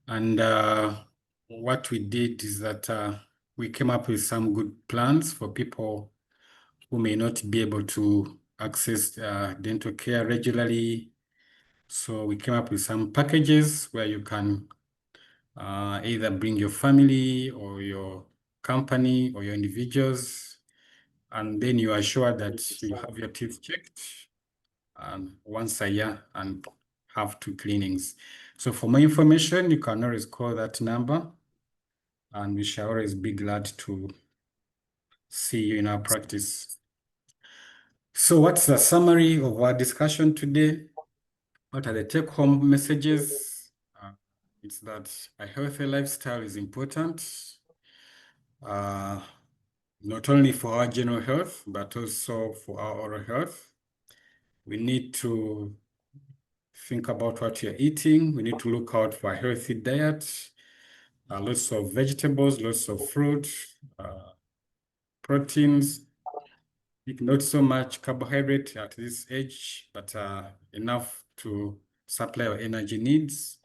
And what we did is that we came up with some good plans for people who may not be able to access dental care regularly. So we came up with some packages where you can either bring your family or your company or your individuals, and then you are sure that you have your teeth checked once a year and have 2 cleanings. So for more information, you can always call that number, and we shall always be glad to see you in our practice. So what's the summary of our discussion today? What are the take-home messages? It's that a healthy lifestyle is important, not only for our general health, but also for our oral health. We need to think about what you're eating. We need to look out for a healthy diet, lots of vegetables, lots of fruit, proteins, not so much carbohydrate at this age, but enough to supply our energy needs.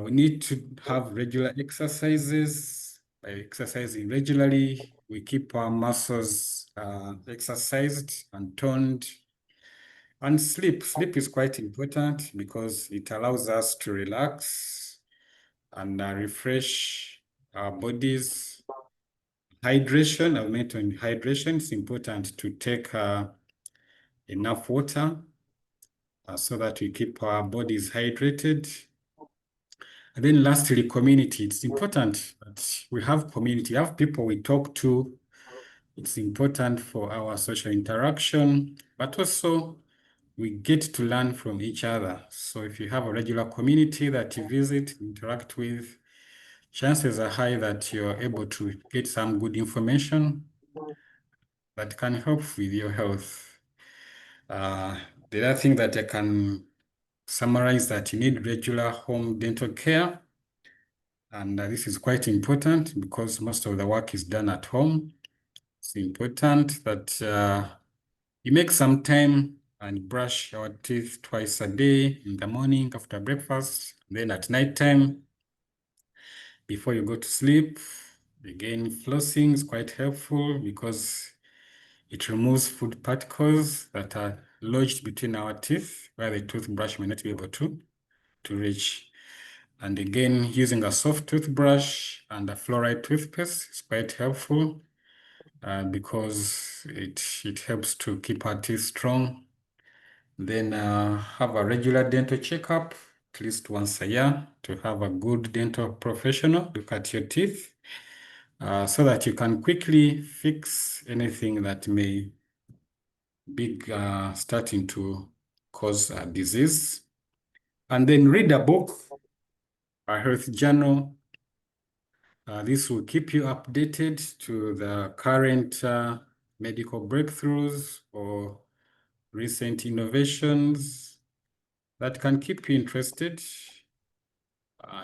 We need to have regular exercises. By exercising regularly, we keep our muscles exercised and toned. And sleep is quite important because it allows us to relax and refresh our bodies. Hydration, I mentioned hydration. It's important to take enough water so that we keep our bodies hydrated. And then lastly, community. It's important that we have community, have people we talk to. It's important for our social interaction, but also we get to learn from each other. So if you have a regular community that you visit, interact with, chances are high that you're able to get some good information that can help with your health. The other thing that I can summarize that you need regular home dental care. And this is quite important because most of the work is done at home. It's important that you make some time and brush your teeth twice a day, in the morning after breakfast, then at night time before you go to sleep. Again, flossing is quite helpful because it removes food particles that are lodged between our teeth where the toothbrush may not be able to reach. And again, using a soft toothbrush and a fluoride toothpaste is quite helpful because it helps to keep our teeth strong. Then have a regular dental checkup at least once a year to have a good dental professional look at your teeth so that you can quickly fix anything that may be starting to cause a disease. And then read a book, a health journal. This will keep you updated to the current medical breakthroughs or recent innovations that can keep you interested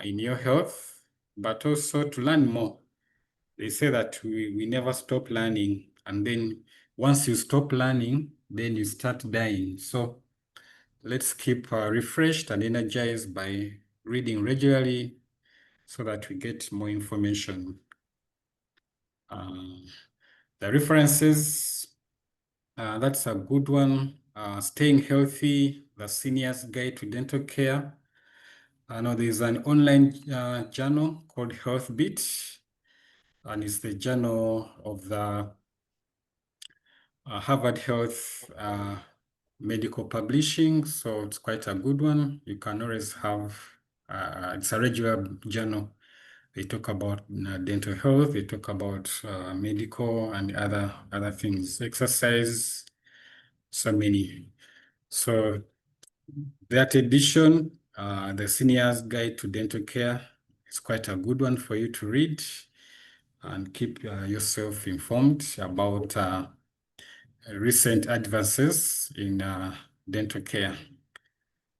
in your health, but also to learn more. They say that we never stop learning, and then once you stop learning, then you start dying. So let's keep refreshed and energized by reading regularly so that we get more information. The references, that's a good one. Staying Healthy, the Senior's Guide to Dental Care. I know there's an online journal called Healthbeat, and it's the journal of the Harvard Health Medical Publishing, so it's quite a good one. You can always have, it's a regular journal. They talk about dental health, they talk about medical and other things, exercise, so many. So that edition, the Senior's Guide to Dental Care, is quite a good one for you to read and keep yourself informed about recent advances in dental care.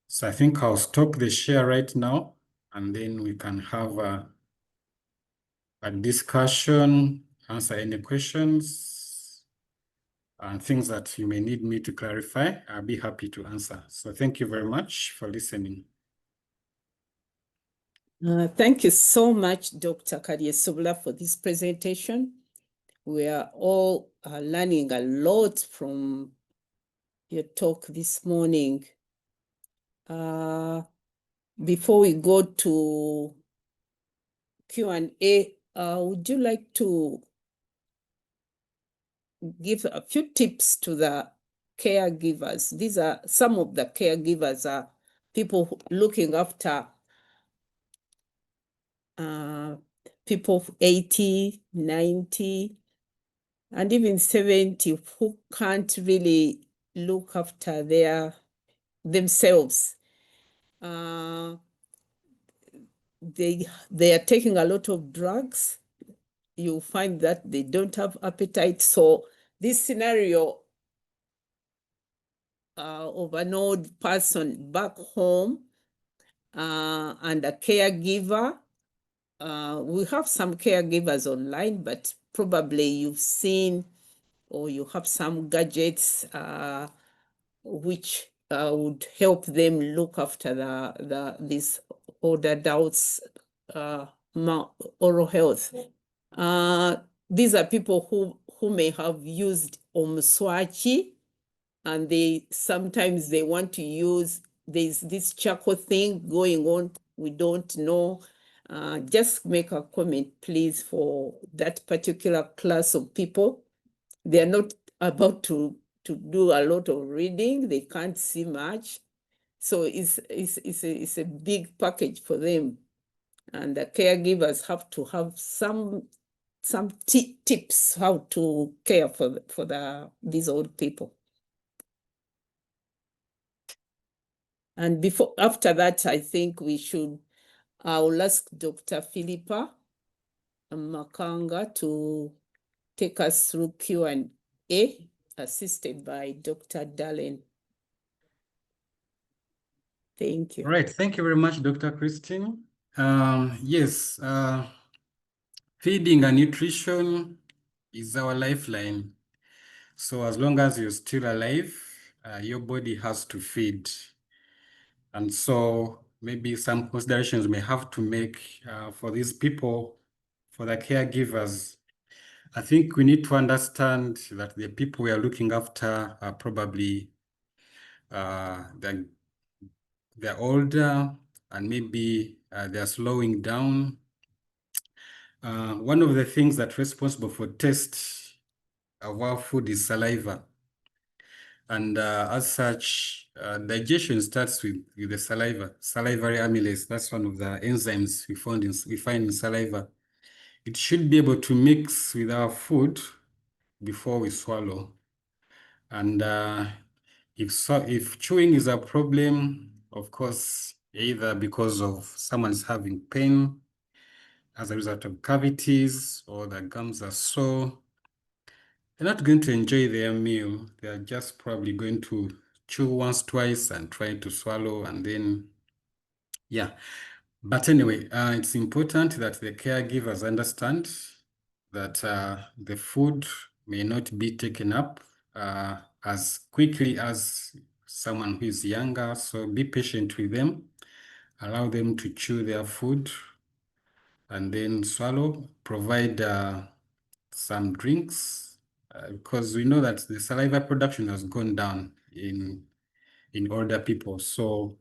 So I think I'll stop the share right now, and then we can have a discussion, answer any questions. and things that you may need me to clarify, I'll be happy to answer. So thank you very much for listening. Thank you so much, Dr. Kalyesubula, for this presentation. We are all learning a lot from your talk this morning. Before we go to Q&A, would you like to give a few tips to the caregivers? These are some of the caregivers are people looking after people 80, 90, and even 70 who can't really look after themselves. They are taking a lot of drugs. You find that they don't have appetite. So this scenario of an old person back home and a caregiver, we have some caregivers online, but probably you've seen or you have some gadgets which would help them look after these old adults' oral health. These are people who may have used omswachi, and sometimes they want to use, there's this charcoal thing going on, we don't know. Just make a comment, please, for that particular class of people. They're not about to do a lot of reading, they can't see much. So it's a big package for them. And the caregivers have to have some tips how to care for these old people. And after that, I think I'll ask Dr. Philippa Makanga to take us through Q&A, assisted by Dr. Darlene. Thank you. All right, thank you very much, Dr. Christine. Yes, feeding and nutrition is our lifeline. So as long as you're still alive, your body has to feed. And so maybe some considerations may have to make for these people, for the caregivers. I think we need to understand that the people we are looking after are probably they're older, and maybe they're slowing down. One of the things that's responsible for taste of our food is saliva. And as such, digestion starts with the saliva, salivary amylase. That's one of the enzymes we find in saliva. It should be able to mix with our food before we swallow. And if chewing is a problem, of course, either because of someone's having pain as a result of cavities or the gums are sore, they're not going to enjoy their meal. They're just probably going to chew once, twice, and try to swallow, and then, yeah. But anyway, it's important that the caregivers understand that the food may not be taken up as quickly as someone who is younger. So be patient with them. Allow them to chew their food and then swallow. Provide some drinks because we know that the saliva production has gone down in older people. So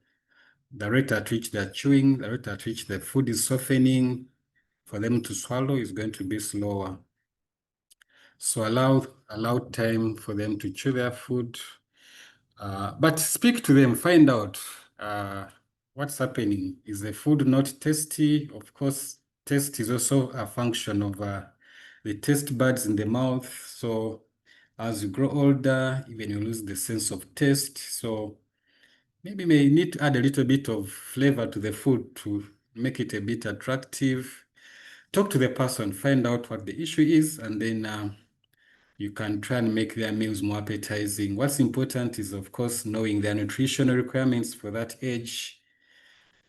the rate at which they're chewing, the rate at which the food is softening for them to swallow is going to be slower. So allow time for them to chew their food, but speak to them, find out what's happening. Is the food not tasty? Of course, taste is also a function of the taste buds in the mouth. So as you grow older, even you lose the sense of taste. So maybe may need to add a little bit of flavor to the food to make it a bit attractive. Talk to the person, find out what the issue is, and then you can try and make their meals more appetizing. What's important is, of course, knowing their nutritional requirements for that age.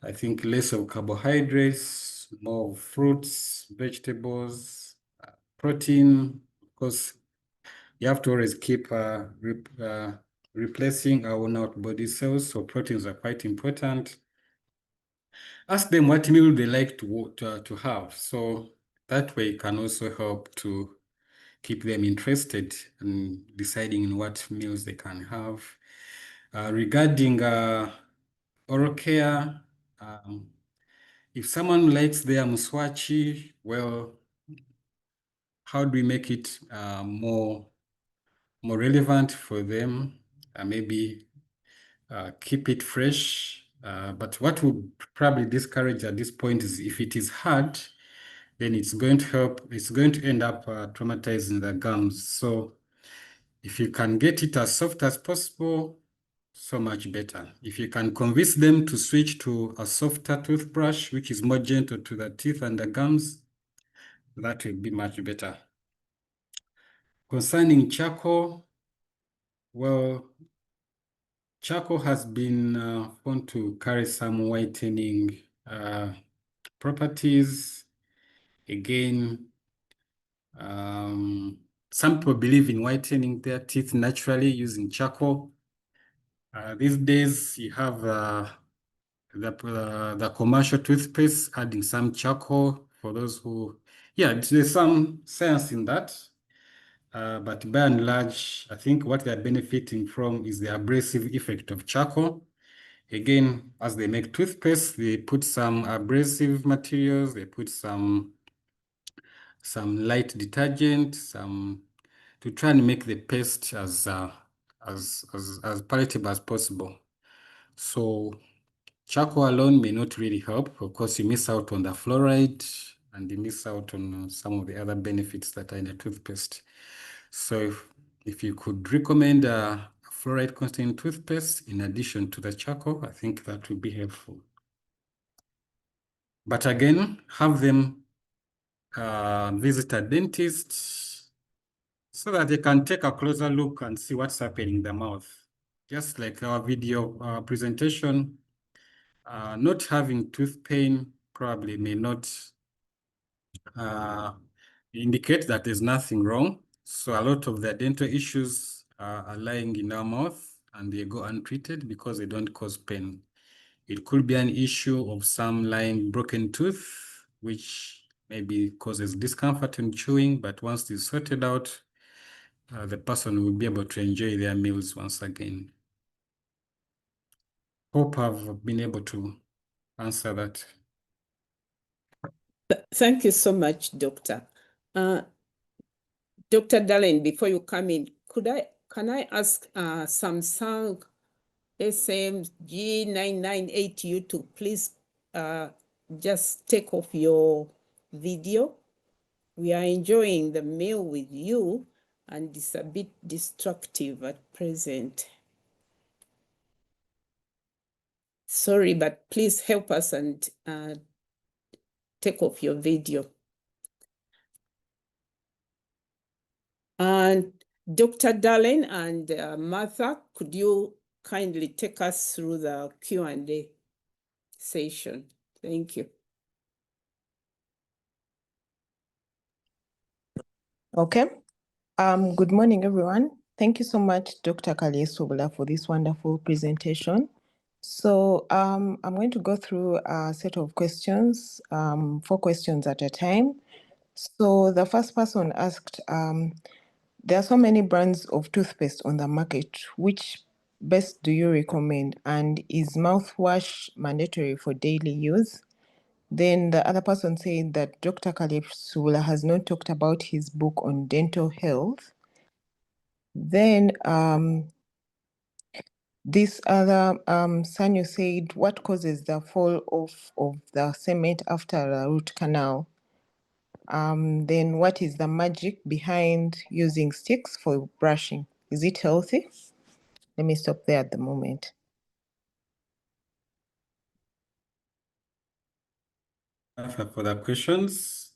I think less of carbohydrates, more fruits, vegetables, protein. Of course, you have to always keep replacing our worn out body cells, so proteins are quite important. Ask them what meal they like to have, so that way it can also help to keep them interested in deciding in what meals they can have. Regarding oral care, if someone likes their mswachi, well, how do we make it more relevant for them? Maybe keep it fresh. But what would probably discourage at this point is if it is hard, then it's going to end up traumatizing the gums. So if you can get it as soft as possible, so much better. If you can convince them to switch to a softer toothbrush, which is more gentle to the teeth and the gums, that will be much better. Concerning charcoal, well, charcoal has been found to carry some whitening properties. Again, some people believe in whitening their teeth naturally using charcoal. These days, you have the commercial toothpaste adding some charcoal for those who, yeah, there's some science in that. But by and large, I think what they're benefiting from is the abrasive effect of charcoal. Again, as they make toothpaste, they put some abrasive materials, they put some light detergent, to try and make the paste as palatable as possible. So charcoal alone may not really help. Of course, you miss out on the fluoride and you miss out on some of the other benefits that are in a toothpaste. So if you could recommend a fluoride-containing toothpaste in addition to the charcoal, I think that would be helpful. But again, have them visit a dentist so that they can take a closer look and see what's happening in the mouth. Just like our video presentation, not having tooth pain probably may not indicate that there's nothing wrong. So a lot of the dental issues are lying in our mouth and they go untreated because they don't cause pain. It could be an issue of some lying broken tooth, which maybe causes discomfort in chewing, but once it's sorted out, the person will be able to enjoy their meals once again. Hope I've been able to answer that. Thank you so much, Doctor. Dr. Dallin, before you come in, can I ask Samsung SMG998 to please just take off your video? We are enjoying the meal with you, and it's a bit destructive at present. Sorry, but please help us and take off your video. And Dr. Darlene and Martha, could you kindly take us through the Q&A session? Thank you. Okay. Good morning, everyone. Thank you so much, Dr. Kalyesubula, for this wonderful presentation. So I'm going to go through a set of questions, 4 questions at a time. So the first person asked, there are so many brands of toothpaste on the market. Which best do you recommend? And is mouthwash mandatory for daily use? Then the other person said that Dr. Kalyesubula has not talked about his book on dental health. Then this other Sanyo said, what causes the fall off of the cement after a root canal? Then what is the magic behind using sticks for brushing? Is it healthy? Let me stop there at the moment. For the questions,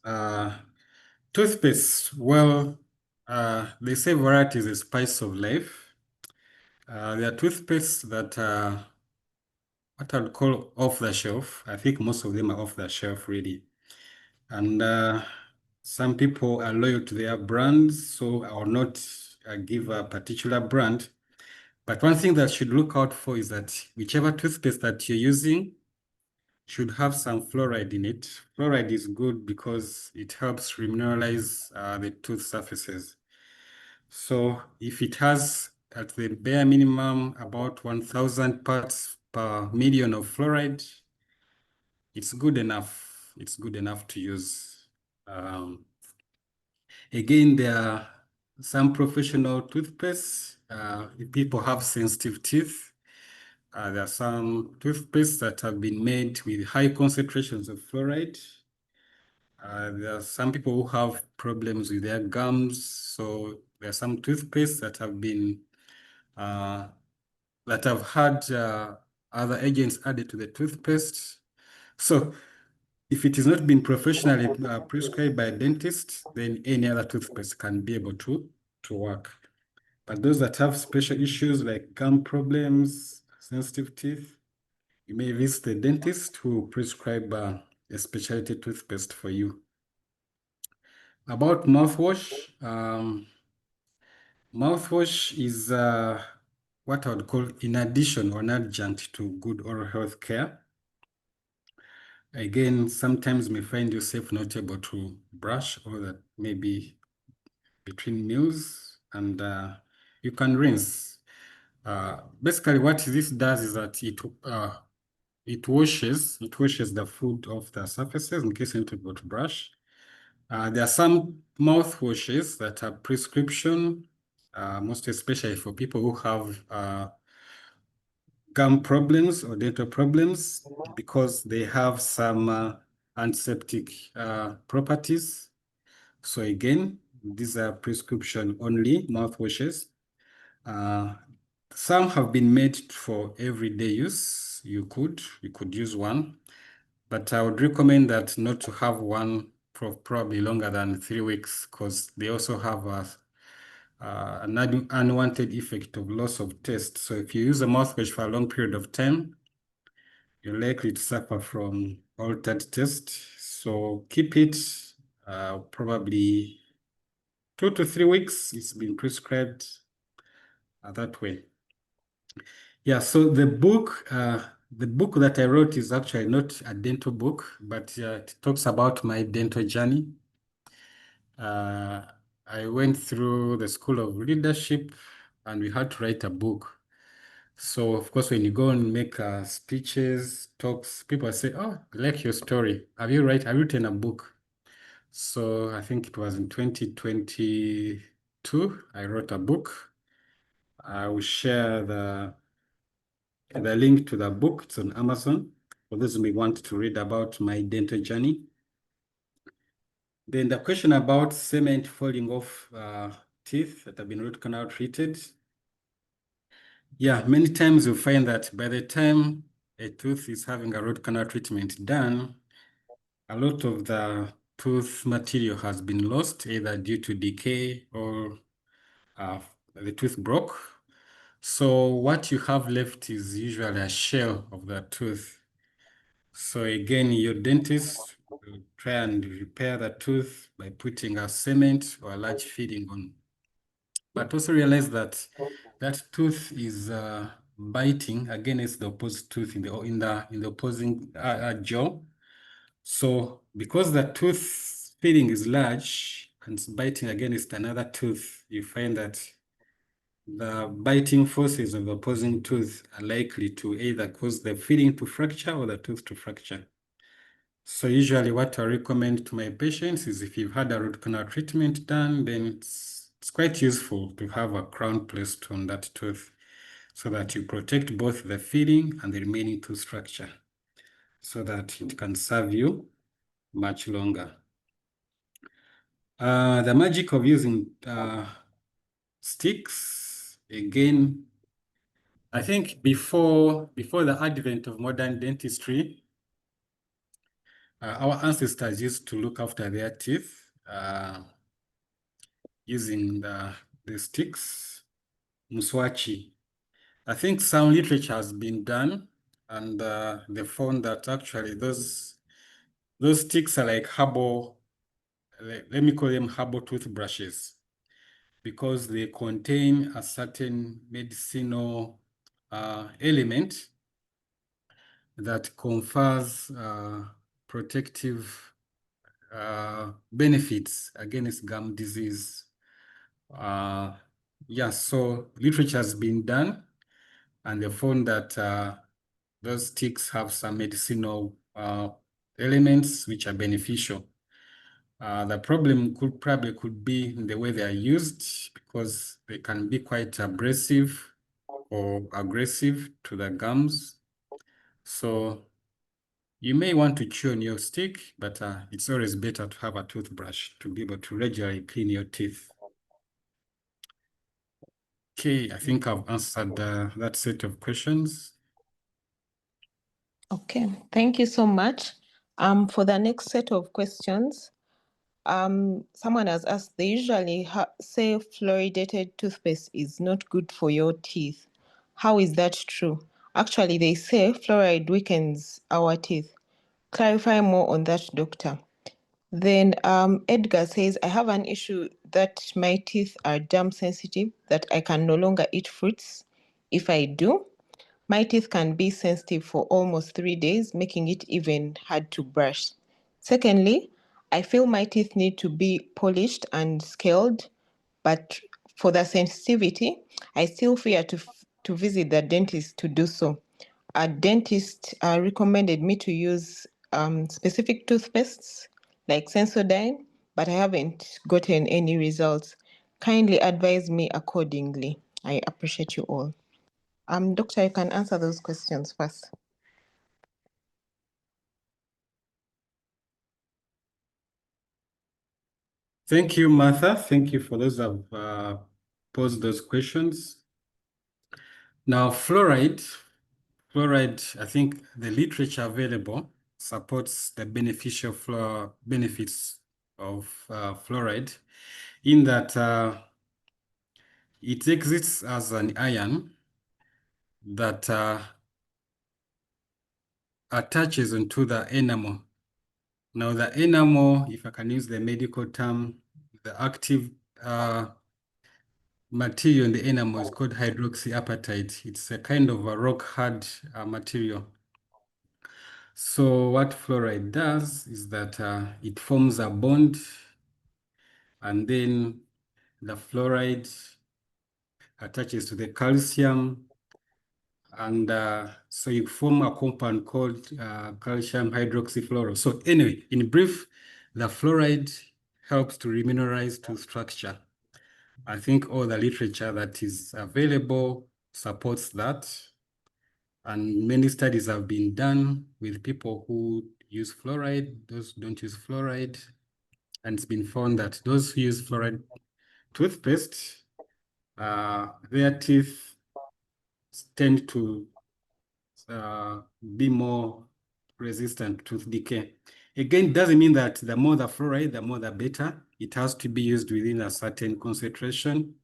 toothpaste, well, they say variety is the spice of life. There are toothpastes that are what I would call off the shelf. I think most of them are off the shelf, really. And some people are loyal to their brands, so are not give a particular brand. But one thing that should look out for is that whichever toothpaste that you're using should have some fluoride in it. Fluoride is good because it helps remineralize the tooth surfaces. So if it has at the bare minimum about 1,000 parts per million of fluoride, it's good enough. It's good enough to use. Again, there are some professional toothpastes. If people have sensitive teeth, there are some toothpastes that have been made with high concentrations of fluoride. There are some people who have problems with their gums. So there are some toothpastes that have been that have had other agents added to the toothpaste. So if it has not been professionally prescribed by a dentist, then any other toothpaste can be able to work. But those that have special issues like gum problems, sensitive teeth, you may visit the dentist who will prescribe a specialty toothpaste for you. About mouthwash, mouthwash is what I would call in addition or an adjunct to good oral health care. Again, sometimes you may find yourself not able to brush, or that maybe between meals, and you can rinse. Basically, what this does is that it washes the food off the surfaces in case you need to go to brush. There are some mouthwashes that are prescription, most especially for people who have gum problems or dental problems, because they have some antiseptic properties. So again, these are prescription only mouthwashes. Some have been made for everyday use. You could use one, but I would recommend that not to have one for probably longer than 3 weeks, because they also have an unwanted effect of loss of taste. So if you use a mouthwash for a long period of time, you're likely to suffer from altered taste. So keep it probably 2 to 3 weeks. It's been prescribed that way. Yeah, so the book that I wrote is actually not a dental book, but it talks about my dental journey. I went through the School of Leadership and we had to write a book. So of course, when you go and make speeches, talks, people say, "Oh, I like your story. Have you written a book?" So I think it was in 2022, I wrote a book. I will share the link to the book. It's on Amazon for those who may want to read about my dental journey. Then the question about cement falling off teeth that have been root canal treated. Yeah, many times you find that by the time a tooth is having a root canal treatment done, a lot of the tooth material has been lost, either due to decay or the tooth broke. So what you have left is usually a shell of the tooth. So again, your dentist will try and repair the tooth by putting a cement or a large filling on. But also realize that that tooth is biting against the opposite tooth in the opposing jaw. So because the tooth filling is large and it's biting against another tooth, you find that the biting forces of the opposing tooth are likely to either cause the filling to fracture or the tooth to fracture. So usually what I recommend to my patients is if you've had a root canal treatment done, then it's quite useful to have a crown placed on that tooth so that you protect both the filling and the remaining tooth structure so that it can serve you much longer. The magic of using sticks, again, I think before the advent of modern dentistry, our ancestors used to look after their teeth using the sticks, muswachi. I think some literature has been done, and they found that actually those sticks are like herbal, let me call them herbal toothbrushes. because they contain a certain medicinal element that confers protective benefits against gum disease. Yeah, so literature has been done, and they found that those sticks have some medicinal elements which are beneficial. The problem could be in the way they are used, because they can be quite abrasive or aggressive to the gums. So you may want to chew on your stick, but it's always better to have a toothbrush to be able to regularly clean your teeth. Okay, I think I've answered that set of questions. Okay, thank you so much. For the next set of questions, someone has asked, they usually say fluoridated toothpaste is not good for your teeth. How is that true? Actually, they say fluoride weakens our teeth. Clarify more on that, doctor. Then Edgar says, I have an issue that my teeth are jam sensitive, that I can no longer eat fruits. If I do, my teeth can be sensitive for almost 3 days, making it even hard to brush. Secondly, I feel my teeth need to be polished and scaled, but for the sensitivity, I still fear to visit the dentist to do so. A dentist recommended me to use specific toothpastes like Sensodyne, but I haven't gotten any results. Kindly advise me accordingly. I appreciate you all. Doctor, you can answer those questions first. Thank you, Martha. Thank you for those who have posed those questions. Now, fluoride, I think the literature available supports the beneficial benefits of fluoride, in that it exists as an ion that attaches into the enamel. Now, the enamel, if I can use the medical term, the active material in the enamel is called hydroxyapatite. It's a kind of a rock hard material. So what fluoride does is that it forms a bond, and then the fluoride attaches to the calcium, and so you form a compound called calcium hydroxyfluoro. So anyway, in brief, the fluoride helps to remineralize tooth structure. I think all the literature that is available supports that, and many studies have been done with people who use fluoride, those who don't use fluoride, and it's been found that those who use fluoride toothpaste, their teeth tend to be more resistant to tooth decay. Again, it doesn't mean that the more the fluoride, the more the better. It has to be used within a certain concentration,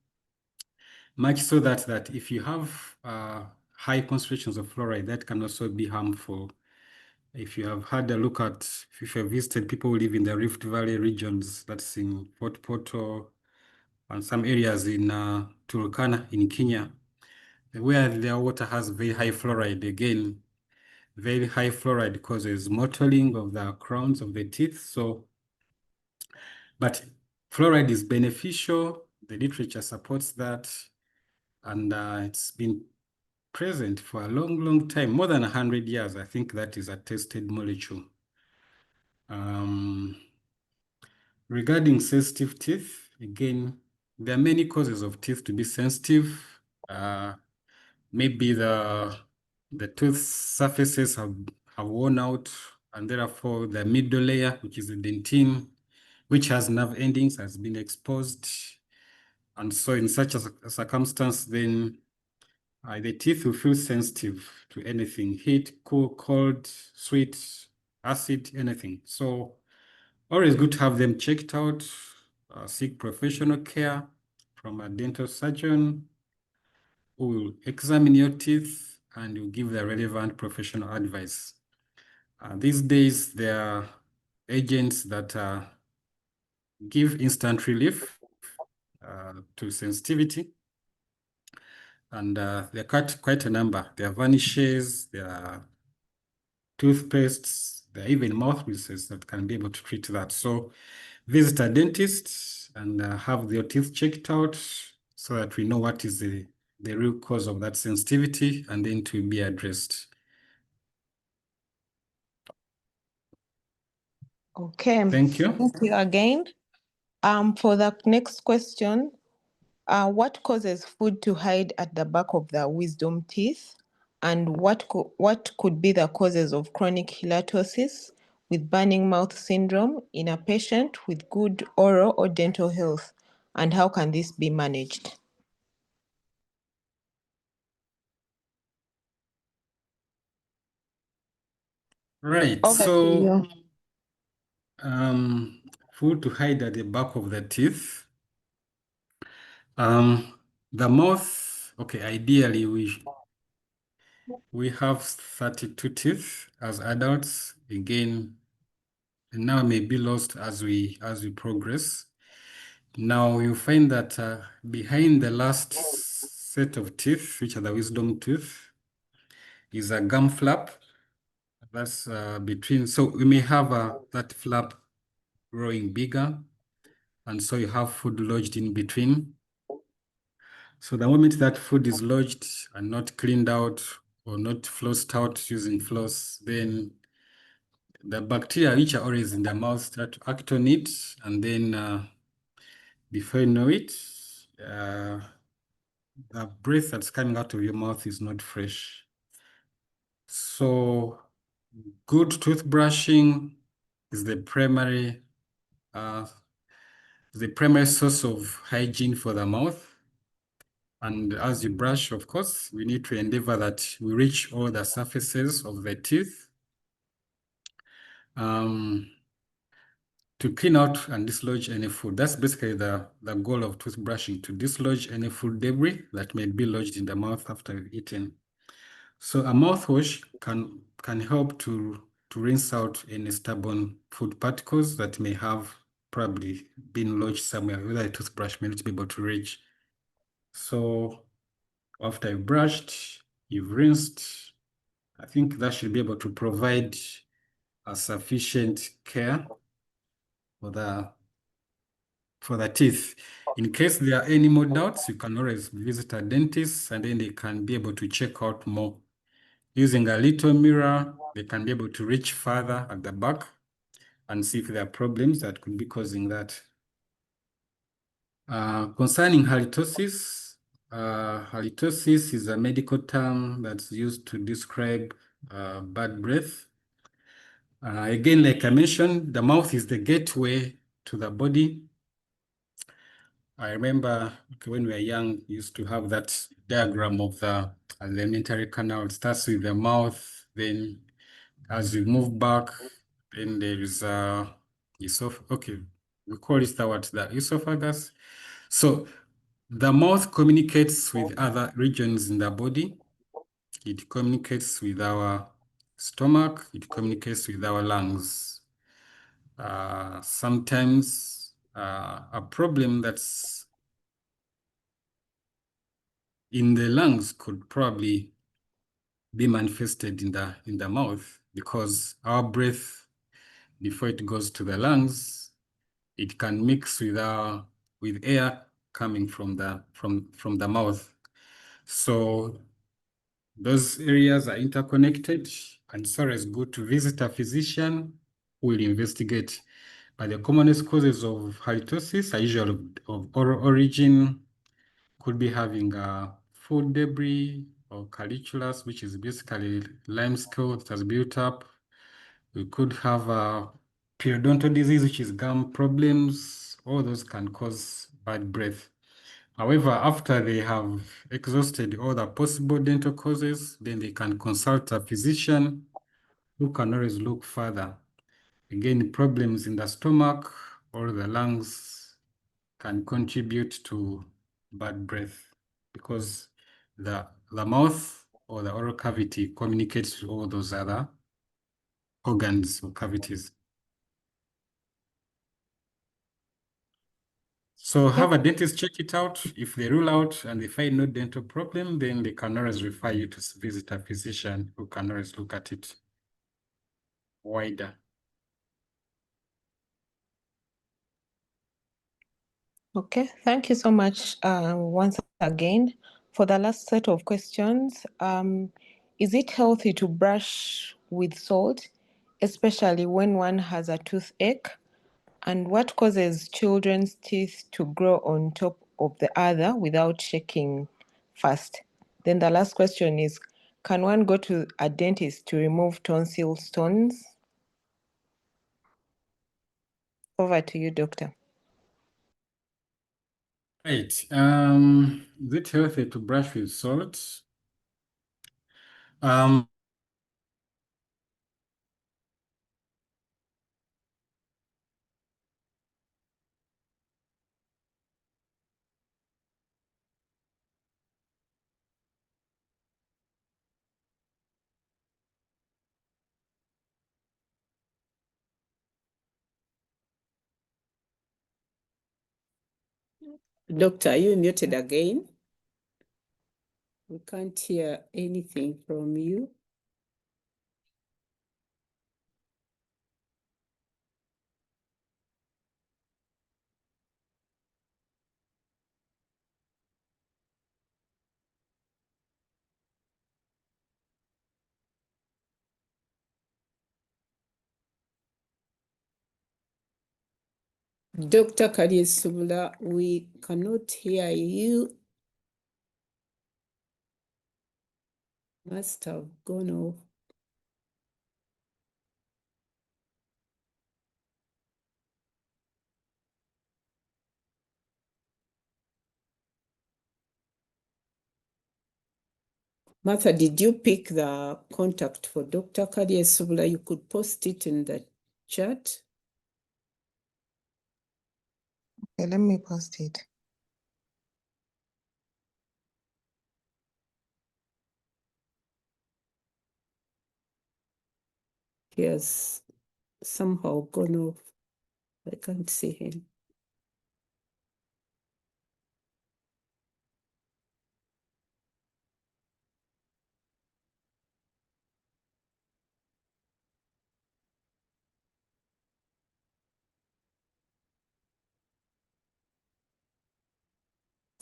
much so that if you have high concentrations of fluoride, that can also be harmful. If you have had a look at, if you have visited people who live in the Rift Valley regions, that's in Fort Portal and some areas in Turkana in Kenya, where their water has very high fluoride, again, very high fluoride causes mottling of the crowns of the teeth. So, but fluoride is beneficial. The literature supports that, and it's been present for a long, long time, more than 100 years. I think that is a tested molecule. Regarding sensitive teeth, again, there are many causes of teeth to be sensitive. Maybe the tooth surfaces have worn out, and therefore the middle layer, which is the dentine, which has nerve endings, has been exposed. And so in such a circumstance, then the teeth will feel sensitive to anything: heat, cool, cold, sweet, acid, anything. So always good to have them checked out, seek professional care from a dental surgeon who will examine your teeth and will give the relevant professional advice. These days, there are agents that give instant relief. to sensitivity. And there are quite a number. There are vanishes, there are toothpastes, there are even mouthpieces that can be able to treat that. So visit a dentist and have your teeth checked out so that we know what is the real cause of that sensitivity and then to be addressed. Okay. Thank you. Thank you again. For the next question, what causes food to hide at the back of the wisdom teeth? And what could be the causes of chronic halitosis with burning mouth syndrome in a patient with good oral or dental health? And how can this be managed? Right. Over to So you. food to hide at the back of the teeth. The mouth, okay, ideally we have 32 teeth as adults. Again, now may be lost as we progress. Now you find that behind the last set of teeth, which are the wisdom teeth, is a gum flap. That's between. So we may have that flap growing bigger, and so you have food lodged in between. So the moment that food is lodged and not cleaned out or not flossed out using floss, then the bacteria which are always in the mouth start to act on it, and then before you know it, the breath that's coming out of your mouth is not fresh. So good toothbrushing is the primary source of hygiene for the mouth. And as you brush, of course, we need to endeavor that we reach all the surfaces of the teeth to clean out and dislodge any food. That's basically the goal of toothbrushing, to dislodge any food debris that may be lodged in the mouth after you've eaten. So a mouthwash can help to rinse out any stubborn food particles that may have probably been lodged somewhere, whether a toothbrush may not be able to reach. So after you've brushed, you've rinsed, I think that should be able to provide a sufficient care for the teeth. In case there are any more doubts, you can always visit a dentist and then they can be able to check out more. Using a little mirror, they can be able to reach further at the back and see if there are problems that could be causing that. Concerning halitosis, halitosis is a medical term that's used to describe bad breath. Again, like I mentioned, the mouth is the gateway to the body. I remember when we were young, we used to have that diagram of the alimentary canal. It starts with the mouth, then as you move back, then there is okay, we call it the esophagus. So the mouth communicates with other regions in the body. It communicates with our stomach. It communicates with our lungs. Sometimes a problem that's in the lungs could probably be manifested in the mouth, because our breath, before it goes to the lungs, it can mix with air coming from the mouth. So those areas are interconnected, and so it's good to visit a physician who will investigate. But the commonest causes of halitosis are usually of oral origin, could be having food debris or caliculus, which is basically limescale that has built up. We could have periodontal disease, which is gum problems. All those can cause bad breath. However, after they have exhausted all the possible dental causes, then they can consult a physician who can always look further. Again, problems in the stomach or the lungs can contribute to bad breath, because the mouth or the oral cavity communicates to all those other organs or cavities. So have a dentist check it out. If they rule out and they find no dental problem, then they can always refer you to visit a physician who can always look at it wider. Okay, thank you so much once again. For the last set of questions, is it healthy to brush with salt, especially when one has a toothache? And what causes children's teeth to grow on top of the other without shaking first? Then the last question is, can one go to a dentist to remove tonsil stones? Over to you, doctor. Right. Is it healthy to brush with salt? Doctor, are you muted again? We can't hear anything from you. Dr. Kalyesubula, we cannot hear you. Must have gone off. Martha, did you pick the contact for Dr. Kalyesubula? You could post it in the chat. Okay, let me post it. He has somehow gone off. I can't see him.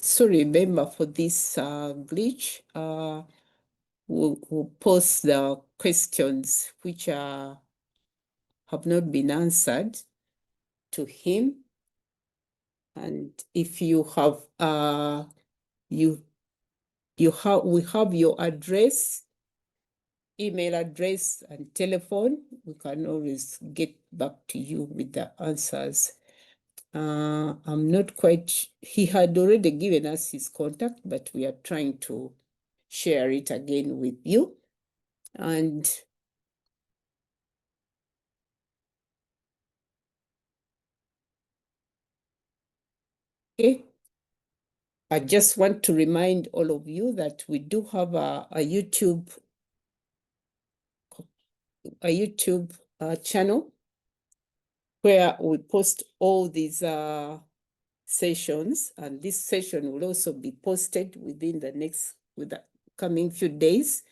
So remember, for this glitch, we'll post the questions which have not been answered to him. And if you have we have your address, email address, and telephone, we can always get back to you with the answers. I'm not quite, he had already given us his contact, but we are trying to share it again with you. And okay, I just want to remind all of you that we do have a YouTube channel where we post all these sessions, and this session will also be posted within the coming few days.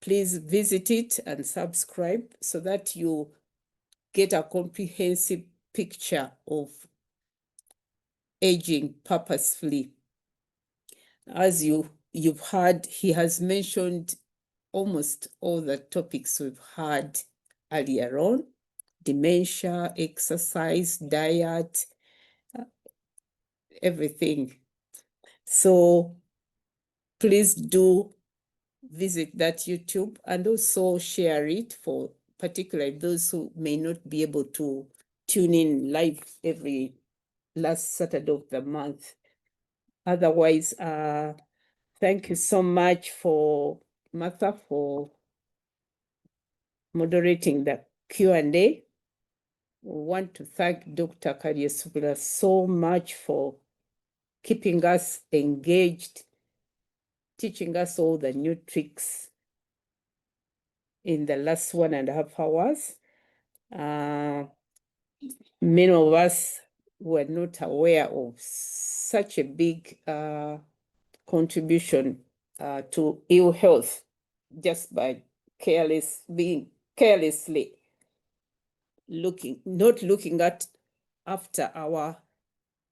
Please visit it and subscribe so that you get a comprehensive picture of aging purposefully. As you've heard, he has mentioned almost all the topics we've had earlier on: dementia, exercise, diet, everything. So please do visit that YouTube and also share it for particularly those who may not be able to tune in live every last Saturday of the month. Otherwise, thank you so much for Martha for moderating the Q&A. We want to thank Dr. Kalyesubula so much for keeping us engaged, teaching us all the new tricks in the last 1.5 hours. Many of us were not aware of such a big contribution to ill health just by being carelessly not looking after our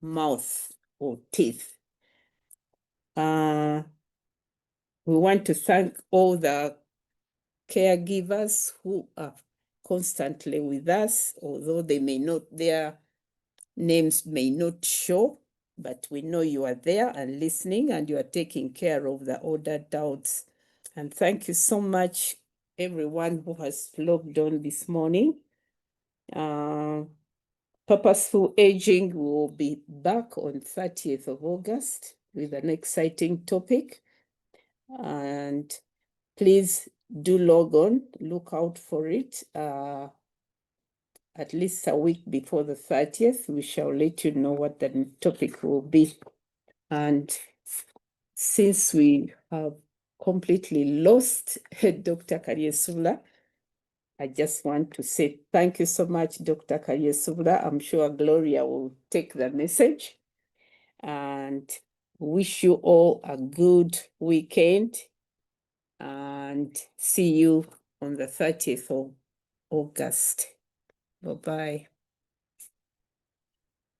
mouth or teeth. We want to thank all the caregivers who are constantly with us, although their names may not show, but we know you are there and listening, and you are taking care of the older adults. And thank you so much, everyone who has logged on this morning. Purposeful Aging will be back on 30th of August with an exciting topic. And please do log on, look out for it. At least a week before the 30th, we shall let you know what the topic will be. And since we have completely lost Dr. Kalyesubula, I just want to say thank you so much, Dr. Kalyesubula. I'm sure Gloria will take the message, and wish you all a good weekend, and see you on the 30th of August. Bye-bye.